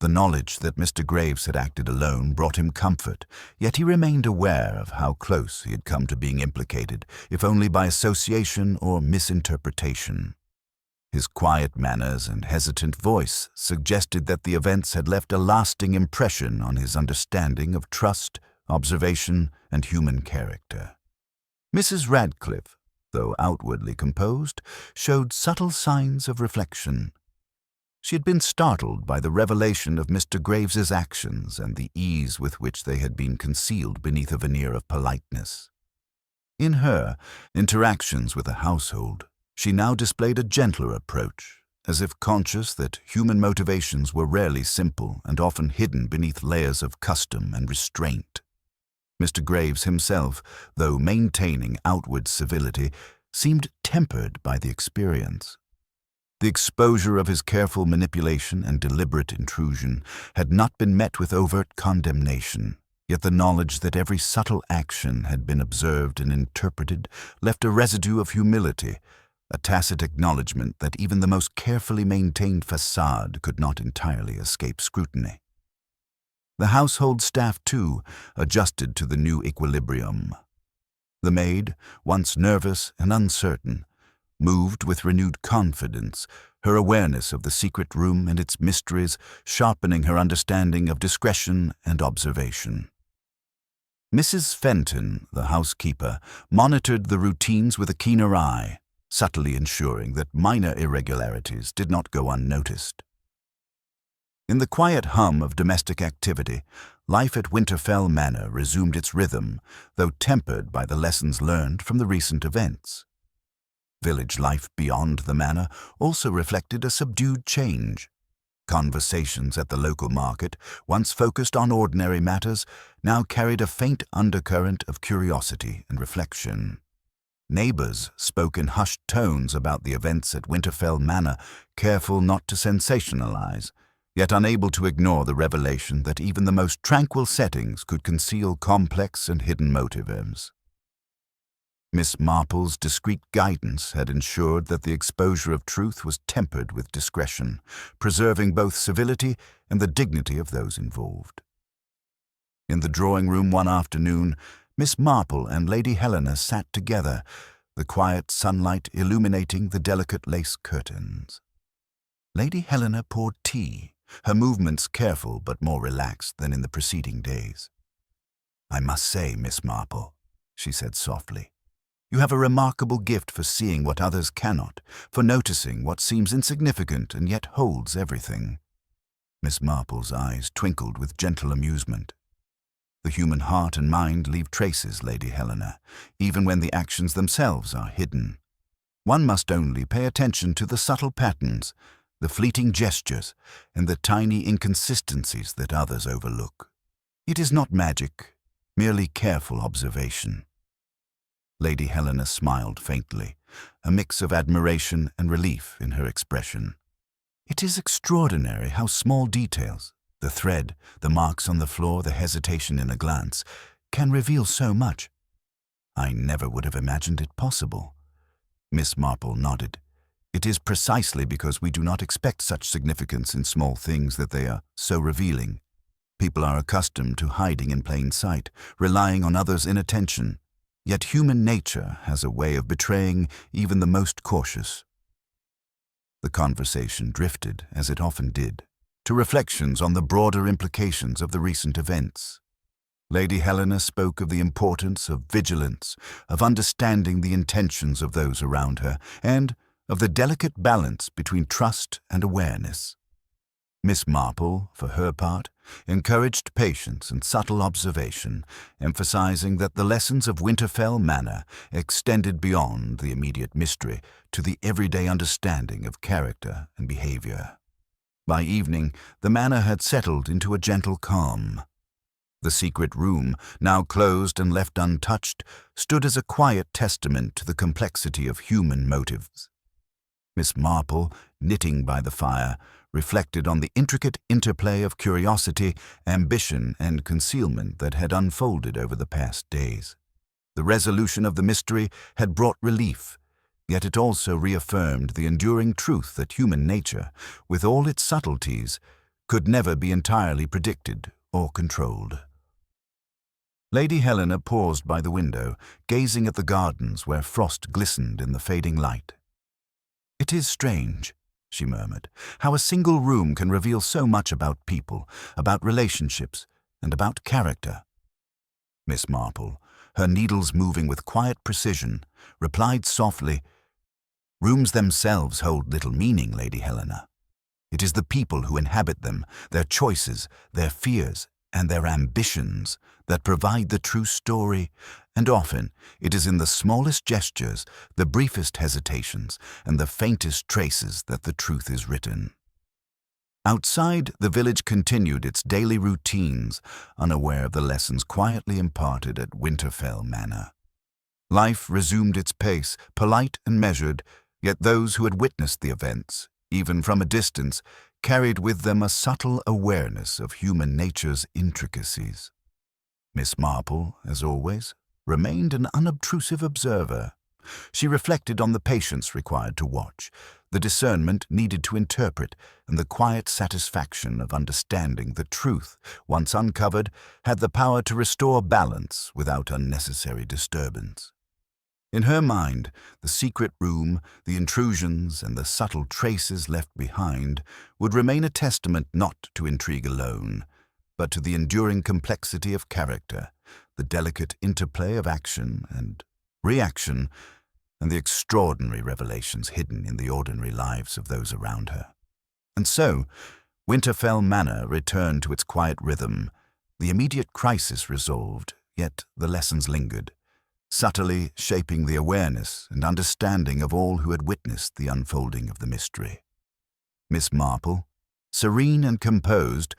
The knowledge that Mr. Graves had acted alone brought him comfort, yet he remained aware of how close he had come to being implicated, if only by association or misinterpretation. His quiet manners and hesitant voice suggested that the events had left a lasting impression on his understanding of trust, observation, and human character. Mrs. Radcliffe, though outwardly composed, showed subtle signs of reflection. She had been startled by the revelation of Mr. Graves's actions and the ease with which they had been concealed beneath a veneer of politeness. In her interactions with the household, she now displayed a gentler approach, as if conscious that human motivations were rarely simple and often hidden beneath layers of custom and restraint. Mr. Graves himself, though maintaining outward civility, seemed tempered by the experience. The exposure of his careful manipulation and deliberate intrusion had not been met with overt condemnation, yet the knowledge that every subtle action had been observed and interpreted left a residue of humility, a tacit acknowledgement that even the most carefully maintained facade could not entirely escape scrutiny. The household staff, too, adjusted to the new equilibrium. The maid, once nervous and uncertain, moved with renewed confidence, her awareness of the secret room and its mysteries sharpening her understanding of discretion and observation. Mrs. Fenton, the housekeeper, monitored the routines with a keener eye, subtly ensuring that minor irregularities did not go unnoticed. In the quiet hum of domestic activity, life at Winterfell Manor resumed its rhythm, though tempered by the lessons learned from the recent events. Village life beyond the manor also reflected a subdued change. Conversations at the local market, once focused on ordinary matters, now carried a faint undercurrent of curiosity and reflection. Neighbors spoke in hushed tones about the events at Winterfell Manor, careful not to sensationalize, yet unable to ignore the revelation that even the most tranquil settings could conceal complex and hidden motives. Miss Marple's discreet guidance had ensured that the exposure of truth was tempered with discretion, preserving both civility and the dignity of those involved. In the drawing-room one afternoon, Miss Marple and Lady Helena sat together, the quiet sunlight illuminating the delicate lace curtains. Lady Helena poured tea, her movements careful but more relaxed than in the preceding days. "I must say, Miss Marple," she said softly, "you have a remarkable gift for seeing what others cannot, for noticing what seems insignificant and yet holds everything." Miss Marple's eyes twinkled with gentle amusement. "The human heart and mind leave traces, Lady Helena, even when the actions themselves are hidden. One must only pay attention to the subtle patterns, the fleeting gestures, and the tiny inconsistencies that others overlook. It is not magic, merely careful observation." Lady Helena smiled faintly, a mix of admiration and relief in her expression. "It is extraordinary how small details, the thread, the marks on the floor, the hesitation in a glance, can reveal so much." "I never would have imagined it possible." Miss Marple nodded. "It is precisely because we do not expect such significance in small things that they are so revealing. People are accustomed to hiding in plain sight, relying on others' inattention. Yet human nature has a way of betraying even the most cautious." The conversation drifted, as it often did, to reflections on the broader implications of the recent events. Lady Helena spoke of the importance of vigilance, of understanding the intentions of those around her, and of the delicate balance between trust and awareness. Miss Marple, for her part, encouraged patience and subtle observation, emphasizing that the lessons of Winterfell Manor extended beyond the immediate mystery to the everyday understanding of character and behavior. By evening, the manor had settled into a gentle calm. The secret room, now closed and left untouched, stood as a quiet testament to the complexity of human motives. Miss Marple, knitting by the fire, reflected on the intricate interplay of curiosity, ambition, and concealment that had unfolded over the past days. The resolution of the mystery had brought relief, yet it also reaffirmed the enduring truth that human nature, with all its subtleties, could never be entirely predicted or controlled. Lady Helena paused by the window, gazing at the gardens where frost glistened in the fading light. "It is strange," she murmured, "how a single room can reveal so much about people, about relationships, and about character." Miss Marple, her needles moving with quiet precision, replied softly, "Rooms themselves hold little meaning, Lady Helena. It is the people who inhabit them, their choices, their fears, and their ambitions that provide the true story, and often it is in the smallest gestures, the briefest hesitations, and the faintest traces that the truth is written." Outside, the village continued its daily routines, unaware of the lessons quietly imparted at Winterfell Manor. Life resumed its pace, polite and measured, yet those who had witnessed the events, even from a distance, carried with them a subtle awareness of human nature's intricacies. Miss Marple, as always, remained an unobtrusive observer. She reflected on the patience required to watch, the discernment needed to interpret, and the quiet satisfaction of understanding that truth, once uncovered, had the power to restore balance without unnecessary disturbance. In her mind, the secret room, the intrusions, and the subtle traces left behind would remain a testament not to intrigue alone, but to the enduring complexity of character, the delicate interplay of action and reaction, and the extraordinary revelations hidden in the ordinary lives of those around her. And so, Winterfell Manor returned to its quiet rhythm, the immediate crisis resolved, yet the lessons lingered, subtly shaping the awareness and understanding of all who had witnessed the unfolding of the mystery. Miss Marple, serene and composed,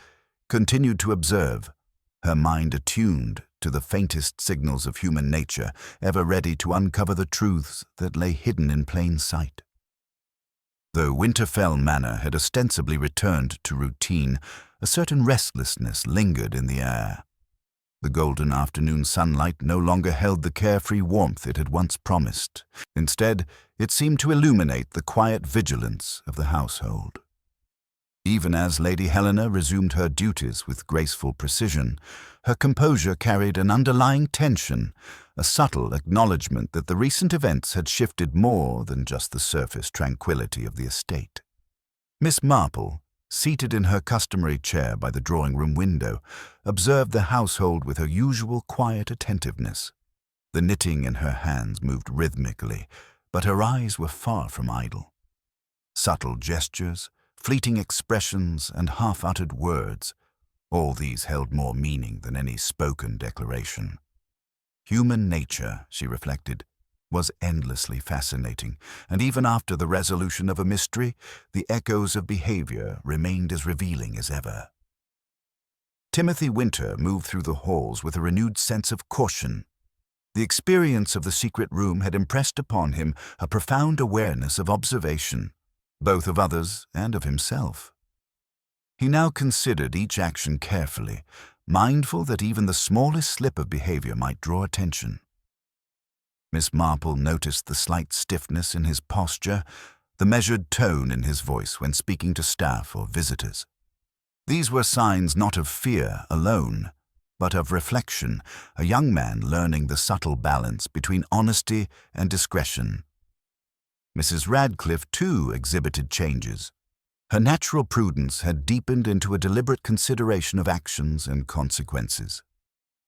continued to observe, her mind attuned to the faintest signals of human nature, ever ready to uncover the truths that lay hidden in plain sight. Though Winterfell Manor had ostensibly returned to routine, a certain restlessness lingered in the air. The golden afternoon sunlight no longer held the carefree warmth it had once promised. Instead, it seemed to illuminate the quiet vigilance of the household. Even as Lady Helena resumed her duties with graceful precision, her composure carried an underlying tension, a subtle acknowledgement that the recent events had shifted more than just the surface tranquility of the estate. Miss Marple, seated in her customary chair by the drawing-room window, observed the household with her usual quiet attentiveness. The knitting in her hands moved rhythmically, but her eyes were far from idle. Subtle gestures, fleeting expressions, and half-uttered words, all these held more meaning than any spoken declaration. Human nature, she reflected, was endlessly fascinating, and even after the resolution of a mystery, the echoes of behavior remained as revealing as ever. Timothy Winter moved through the halls with a renewed sense of caution. The experience of the secret room had impressed upon him a profound awareness of observation, both of others and of himself. He now considered each action carefully, mindful that even the smallest slip of behavior might draw attention. Miss Marple noticed the slight stiffness in his posture, the measured tone in his voice when speaking to staff or visitors. These were signs not of fear alone, but of reflection, a young man learning the subtle balance between honesty and discretion. Mrs. Radcliffe, too, exhibited changes. Her natural prudence had deepened into a deliberate consideration of actions and consequences.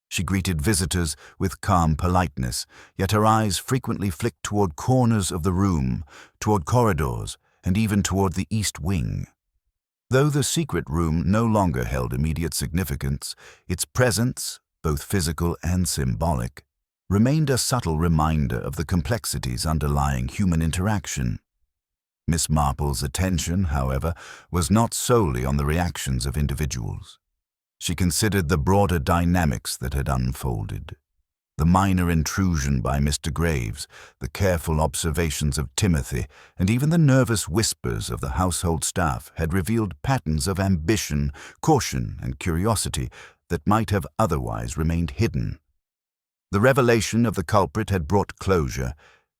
She greeted visitors with calm politeness, yet her eyes frequently flicked toward corners of the room, toward corridors, and even toward the east wing. Though the secret room no longer held immediate significance, its presence, both physical and symbolic, remained a subtle reminder of the complexities underlying human interaction. Miss Marple's attention, however, was not solely on the reactions of individuals. She considered the broader dynamics that had unfolded. The minor intrusion by Mr. Graves, the careful observations of Timothy, and even the nervous whispers of the household staff had revealed patterns of ambition, caution, and curiosity that might have otherwise remained hidden. The revelation of the culprit had brought closure,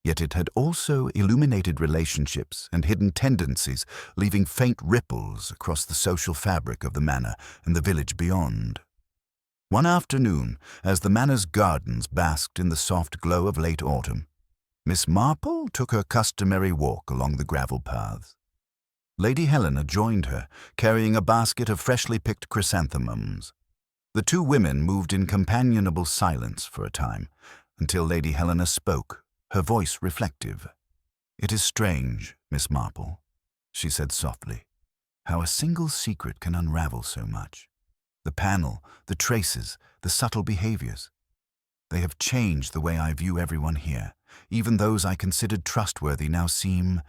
yet it had also illuminated relationships and hidden tendencies, leaving faint ripples across the social fabric of the manor and the village beyond. One afternoon, as the manor's gardens basked in the soft glow of late autumn, Miss Marple took her customary walk along the gravel paths. Lady Helena joined her, carrying a basket of freshly picked chrysanthemums. The two women moved in companionable silence for a time, until Lady Helena spoke, her voice reflective. "It is strange, Miss Marple," she said softly, "how a single secret can unravel so much. The panel, the traces, the subtle behaviors. They have changed the way I view everyone here. Even those I considered trustworthy now seem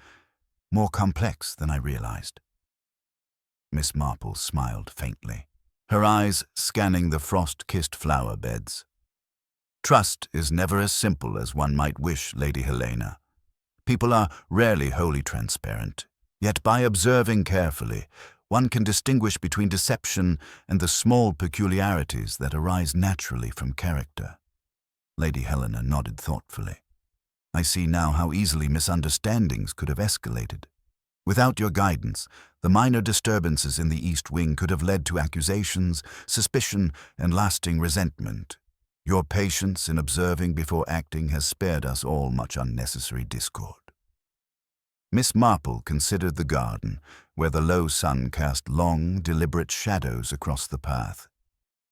more complex than I realized." Miss Marple smiled faintly, her eyes scanning the frost-kissed flower beds. "Trust is never as simple as one might wish, Lady Helena. People are rarely wholly transparent, yet by observing carefully, one can distinguish between deception and the small peculiarities that arise naturally from character." Lady Helena nodded thoughtfully. "I see now how easily misunderstandings could have escalated. Without your guidance, the minor disturbances in the East Wing could have led to accusations, suspicion, and lasting resentment. Your patience in observing before acting has spared us all much unnecessary discord." Miss Marple considered the garden, where the low sun cast long, deliberate shadows across the path.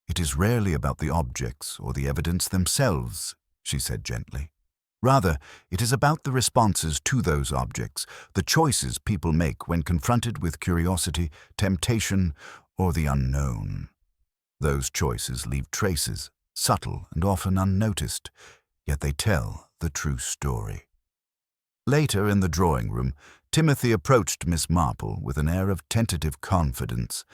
"It is rarely about the objects or the evidence themselves," she said gently. "Rather, it is about the responses to those objects, the choices people make when confronted with curiosity, temptation, or the unknown. Those choices leave traces, subtle and often unnoticed, yet they tell the true story." Later in the drawing room, Timothy approached Miss Marple with an air of tentative confidence.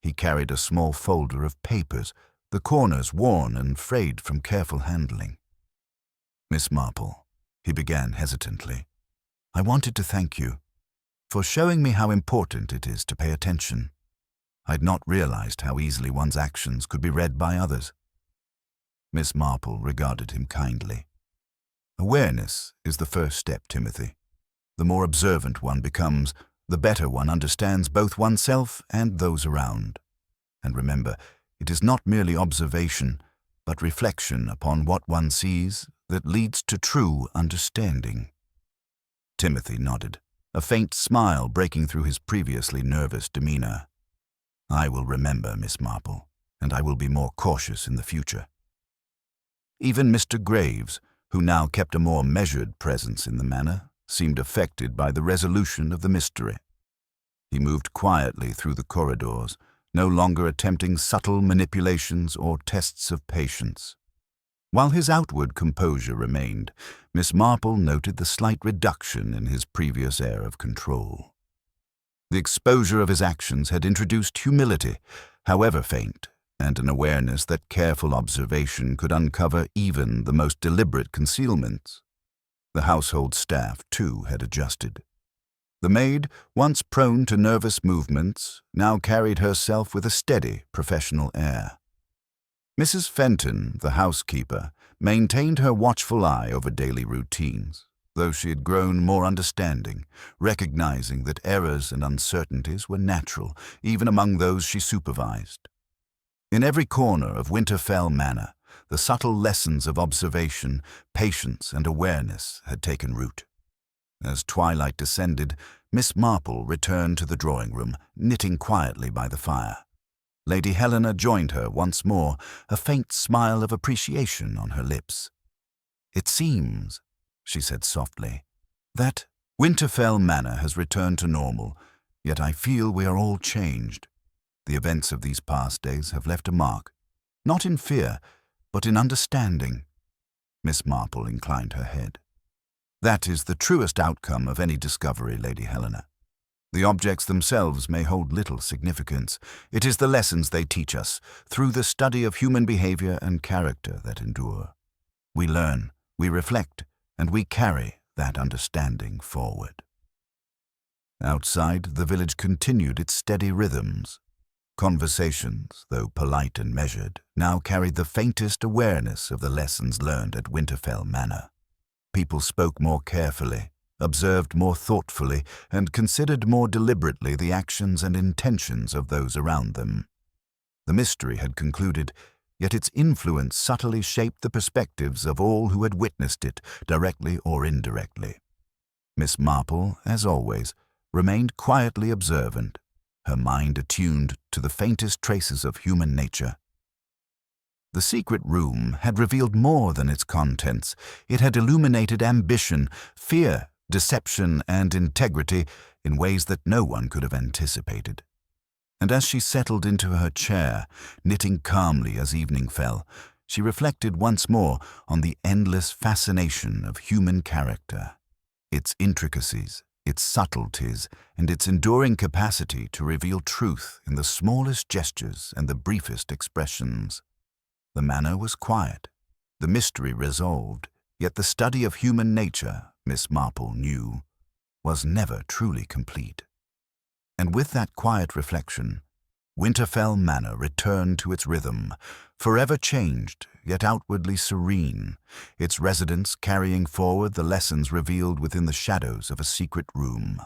He carried a small folder of papers, the corners worn and frayed from careful handling. "Miss Marple," he began hesitantly, "I wanted to thank you for showing me how important it is to pay attention. I'd not realized how easily one's actions could be read by others." Miss Marple regarded him kindly. "Awareness is the first step, Timothy. The more observant one becomes, the better one understands both oneself and those around. And remember, it is not merely observation, but reflection upon what one sees that leads to true understanding." Timothy nodded, a faint smile breaking through his previously nervous demeanor. "I will remember, Miss Marple, and I will be more cautious in the future." Even Mr. Graves, who now kept a more measured presence in the manor, seemed affected by the resolution of the mystery. He moved quietly through the corridors, no longer attempting subtle manipulations or tests of patience. While his outward composure remained, Miss Marple noted the slight reduction in his previous air of control. The exposure of his actions had introduced humility, however faint, and an awareness that careful observation could uncover even the most deliberate concealments. The household staff, too, had adjusted. The maid, once prone to nervous movements, now carried herself with a steady, professional air. Mrs. Fenton, the housekeeper, maintained her watchful eye over daily routines, though she had grown more understanding, recognizing that errors and uncertainties were natural, even among those she supervised. In every corner of Winterfell Manor, the subtle lessons of observation, patience, and awareness had taken root. As twilight descended, Miss Marple returned to the drawing-room, knitting quietly by the fire. Lady Helena joined her once more, a faint smile of appreciation on her lips. "It seems," she said softly, "that Winterfell Manor has returned to normal, yet I feel we are all changed. The events of these past days have left a mark, not in fear, but in understanding." Miss Marple inclined her head. "That is the truest outcome of any discovery, Lady Helena. The objects themselves may hold little significance. It is the lessons they teach us, through the study of human behavior and character, that endure. We learn, we reflect, and we carry that understanding forward." Outside, the village continued its steady rhythms. Conversations, though polite and measured, now carried the faintest awareness of the lessons learned at Winterfell Manor. People spoke more carefully, observed more thoughtfully, and considered more deliberately the actions and intentions of those around them. The mystery had concluded, yet its influence subtly shaped the perspectives of all who had witnessed it, directly or indirectly. Miss Marple, as always, remained quietly observant, her mind attuned to the faintest traces of human nature. The secret room had revealed more than its contents. It had illuminated ambition, fear, deception, and integrity in ways that no one could have anticipated. And as she settled into her chair, knitting calmly as evening fell, she reflected once more on the endless fascination of human character, its intricacies, its subtleties, and its enduring capacity to reveal truth in the smallest gestures and the briefest expressions. The manor was quiet, the mystery resolved, yet the study of human nature, Miss Marple knew, was never truly complete. And with that quiet reflection, Winterfell Manor returned to its rhythm, forever changed, yet outwardly serene, its residents carrying forward the lessons revealed within the shadows of a secret room.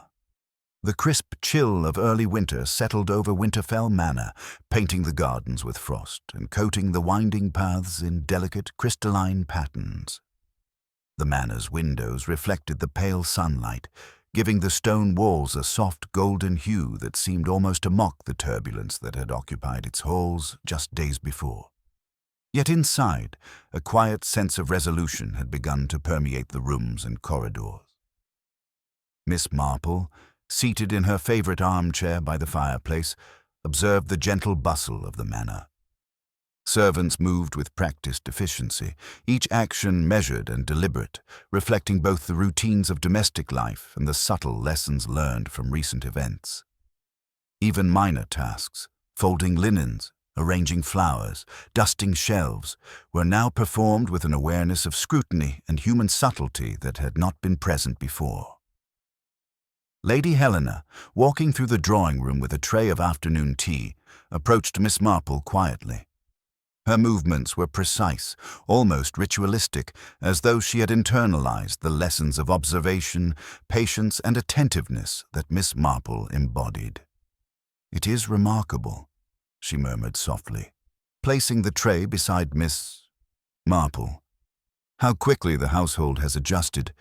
The crisp chill of early winter settled over Winterfell Manor, painting the gardens with frost and coating the winding paths in delicate crystalline patterns. The manor's windows reflected the pale sunlight, giving the stone walls a soft golden hue that seemed almost to mock the turbulence that had occupied its halls just days before. Yet inside, a quiet sense of resolution had begun to permeate the rooms and corridors. Miss Marple, seated in her favorite armchair by the fireplace, observed the gentle bustle of the manor. Servants moved with practiced efficiency, each action measured and deliberate, reflecting both the routines of domestic life and the subtle lessons learned from recent events. Even minor tasks, folding linens, arranging flowers, dusting shelves, were now performed with an awareness of scrutiny and human subtlety that had not been present before. Lady Helena, walking through the drawing-room with a tray of afternoon tea, approached Miss Marple quietly. Her movements were precise, almost ritualistic, as though she had internalized the lessons of observation, patience, and attentiveness that Miss Marple embodied. "It is remarkable," she murmured softly, placing the tray beside Miss Marple. "How quickly the household has adjusted,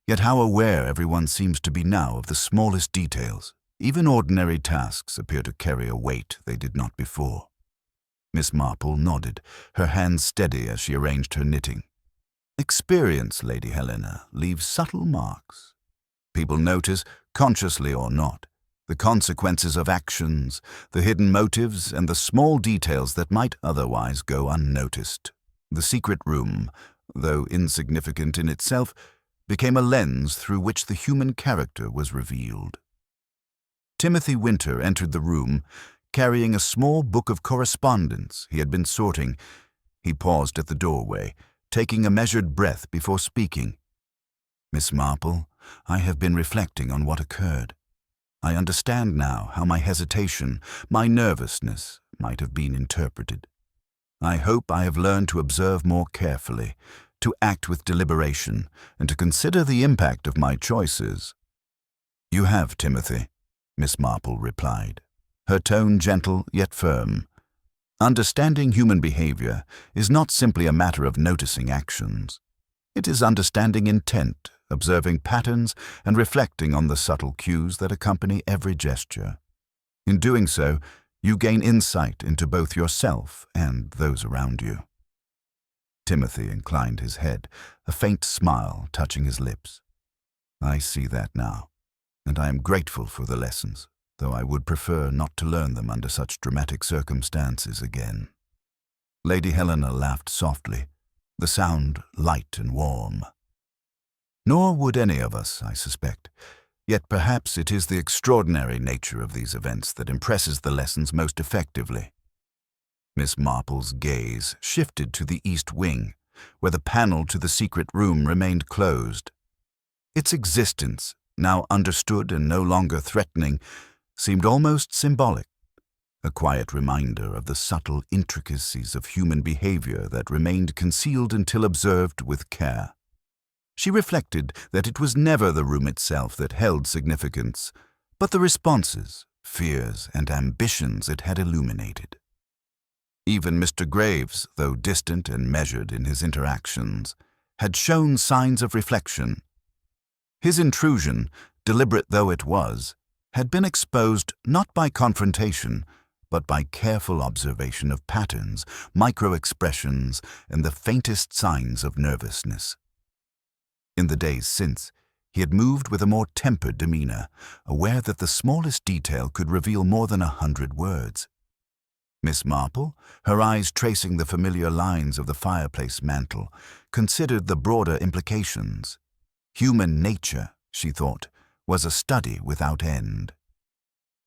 yet how aware everyone seems to be now of the smallest details. Even ordinary tasks appear to carry a weight they did not before." Miss Marple nodded, her hands steady as she arranged her knitting. "Experience, Lady Helena, leaves subtle marks. People notice, consciously or not, the consequences of actions, the hidden motives, and the small details that might otherwise go unnoticed. The secret room, though insignificant in itself, became a lens through which the human character was revealed." Timothy Winter entered the room, carrying a small book of correspondence he had been sorting. He paused at the doorway, taking a measured breath before speaking. "Miss Marple, I have been reflecting on what occurred. I understand now how my hesitation, my nervousness, might have been interpreted. I hope I have learned to observe more carefully, to act with deliberation, and to consider the impact of my choices." "You have, Timothy," Miss Marple replied, her tone gentle yet firm. "Understanding human behavior is not simply a matter of noticing actions. It is understanding intent, observing patterns and reflecting on the subtle cues that accompany every gesture. In doing so, you gain insight into both yourself and those around you. Timothy inclined his head, a faint smile touching his lips. I see that now, and I am grateful for the lessons, though I would prefer not to learn them under such dramatic circumstances again. Lady Helena laughed softly, the sound light and warm. Nor would any of us, I suspect. Yet perhaps it is the extraordinary nature of these events that impresses the lessons most effectively. Miss Marple's gaze shifted to the east wing, where the panel to the secret room remained closed. Its existence, now understood and no longer threatening, seemed almost symbolic, a quiet reminder of the subtle intricacies of human behavior that remained concealed until observed with care. She reflected that it was never the room itself that held significance, but the responses, fears, and ambitions it had illuminated. Even Mr. Graves, though distant and measured in his interactions, had shown signs of reflection. His intrusion, deliberate though it was, had been exposed not by confrontation, but by careful observation of patterns, micro-expressions, and the faintest signs of nervousness. In the days since, he had moved with a more tempered demeanor, aware that the smallest detail could reveal more than 100 words. Miss Marple, her eyes tracing the familiar lines of the fireplace mantel, considered the broader implications. Human nature, she thought, was a study without end.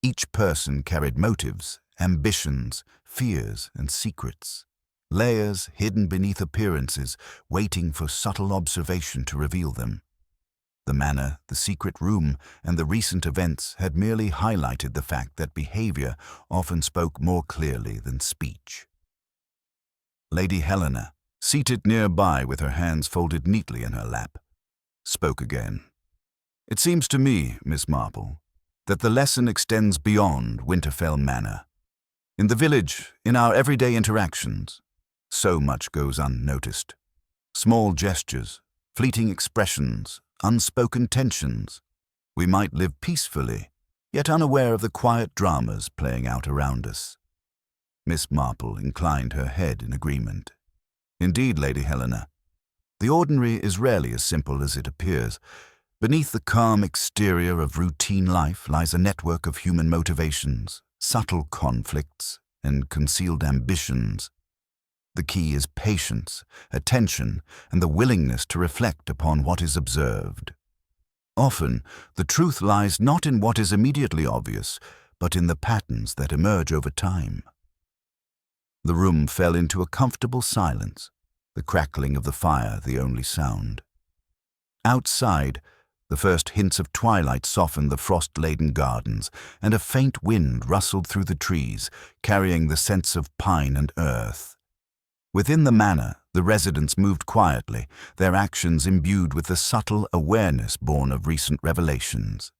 Each person carried motives, ambitions, fears, and secrets. Layers hidden beneath appearances, waiting for subtle observation to reveal them. The manor, the secret room, and the recent events had merely highlighted the fact that behavior often spoke more clearly than speech. Lady Helena, seated nearby with her hands folded neatly in her lap, spoke again. It seems to me, Miss Marple, that the lesson extends beyond Winterfell Manor. In the village, in our everyday interactions, so much goes unnoticed. Small gestures, fleeting expressions, unspoken tensions. We might live peacefully, yet unaware of the quiet dramas playing out around us. Miss Marple inclined her head in agreement. Indeed, Lady Helena, the ordinary is rarely as simple as it appears. Beneath the calm exterior of routine life lies a network of human motivations, subtle conflicts, and concealed ambitions. The key is patience, attention, and the willingness to reflect upon what is observed. Often, the truth lies not in what is immediately obvious, but in the patterns that emerge over time. The room fell into a comfortable silence, the crackling of the fire the only sound. Outside, the first hints of twilight softened the frost-laden gardens, and a faint wind rustled through the trees, carrying the scents of pine and earth. Within the manor, the residents moved quietly, their actions imbued with the subtle awareness born of recent revelations.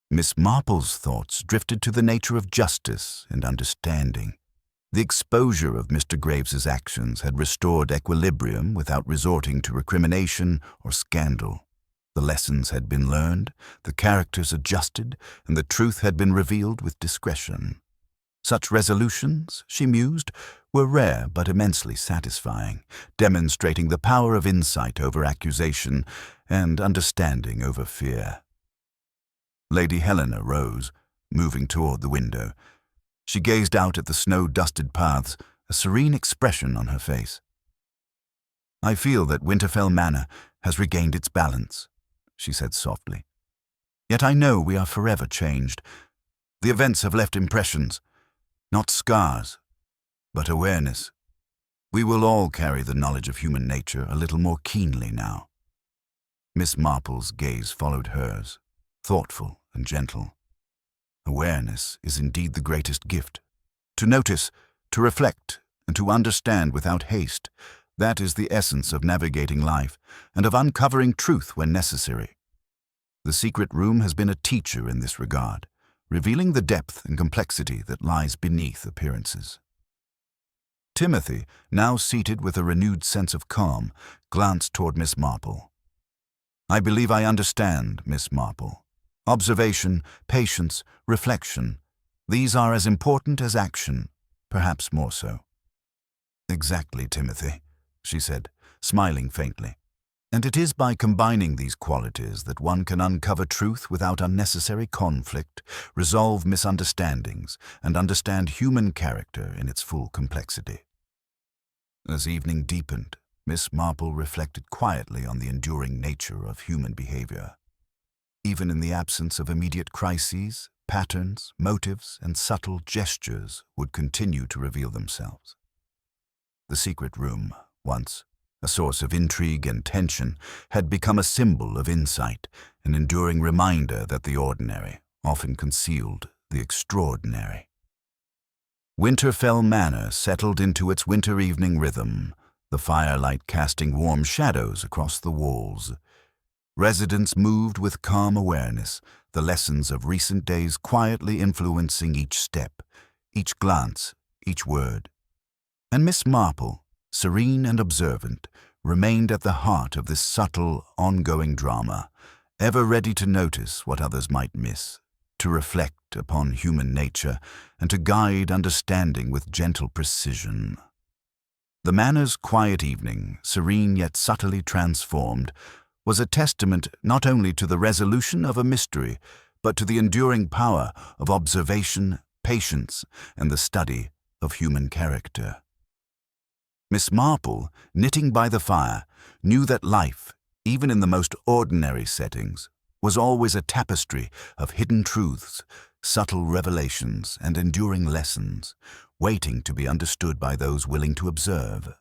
Miss Marple's thoughts drifted to the nature of justice and understanding. The exposure of Mr. Graves's actions had restored equilibrium without resorting to recrimination or scandal. The lessons had been learned, the characters adjusted, and the truth had been revealed with discretion. Such resolutions, she mused, were rare but immensely satisfying, demonstrating the power of insight over accusation and understanding over fear. Lady Helena rose, moving toward the window. She gazed out at the snow-dusted paths, a serene expression on her face. "I feel that Winterfell Manor has regained its balance," she said softly. "Yet I know we are forever changed. The events have left impressions, not scars, but awareness. We will all carry the knowledge of human nature a little more keenly now." Miss Marple's gaze followed hers, thoughtful and gentle. Awareness is indeed the greatest gift. To notice, to reflect, and to understand without haste, that is the essence of navigating life and of uncovering truth when necessary. The secret room has been a teacher in this regard, revealing the depth and complexity that lies beneath appearances. Timothy, now seated with a renewed sense of calm, glanced toward Miss Marple. I believe I understand, Miss Marple. Observation, patience, reflection, these are as important as action, perhaps more so. Exactly, Timothy, she said, smiling faintly. And it is by combining these qualities that one can uncover truth without unnecessary conflict, resolve misunderstandings, and understand human character in its full complexity. As evening deepened, Miss Marple reflected quietly on the enduring nature of human behavior. Even in the absence of immediate crises, patterns, motives, and subtle gestures would continue to reveal themselves. The secret room, once a source of intrigue and tension, had become a symbol of insight, an enduring reminder that the ordinary often concealed the extraordinary. Winterfell Manor settled into its winter evening rhythm, the firelight casting warm shadows across the walls. Residents moved with calm awareness, the lessons of recent days quietly influencing each step, each glance, each word. And Miss Marple, serene and observant, remained at the heart of this subtle, ongoing drama, ever ready to notice what others might miss, to reflect upon human nature, and to guide understanding with gentle precision. The Manor's quiet evening, serene yet subtly transformed, was a testament not only to the resolution of a mystery, but to the enduring power of observation, patience, and the study of human character. Miss Marple, knitting by the fire, knew that life, even in the most ordinary settings, was always a tapestry of hidden truths, subtle revelations, and enduring lessons, waiting to be understood by those willing to observe.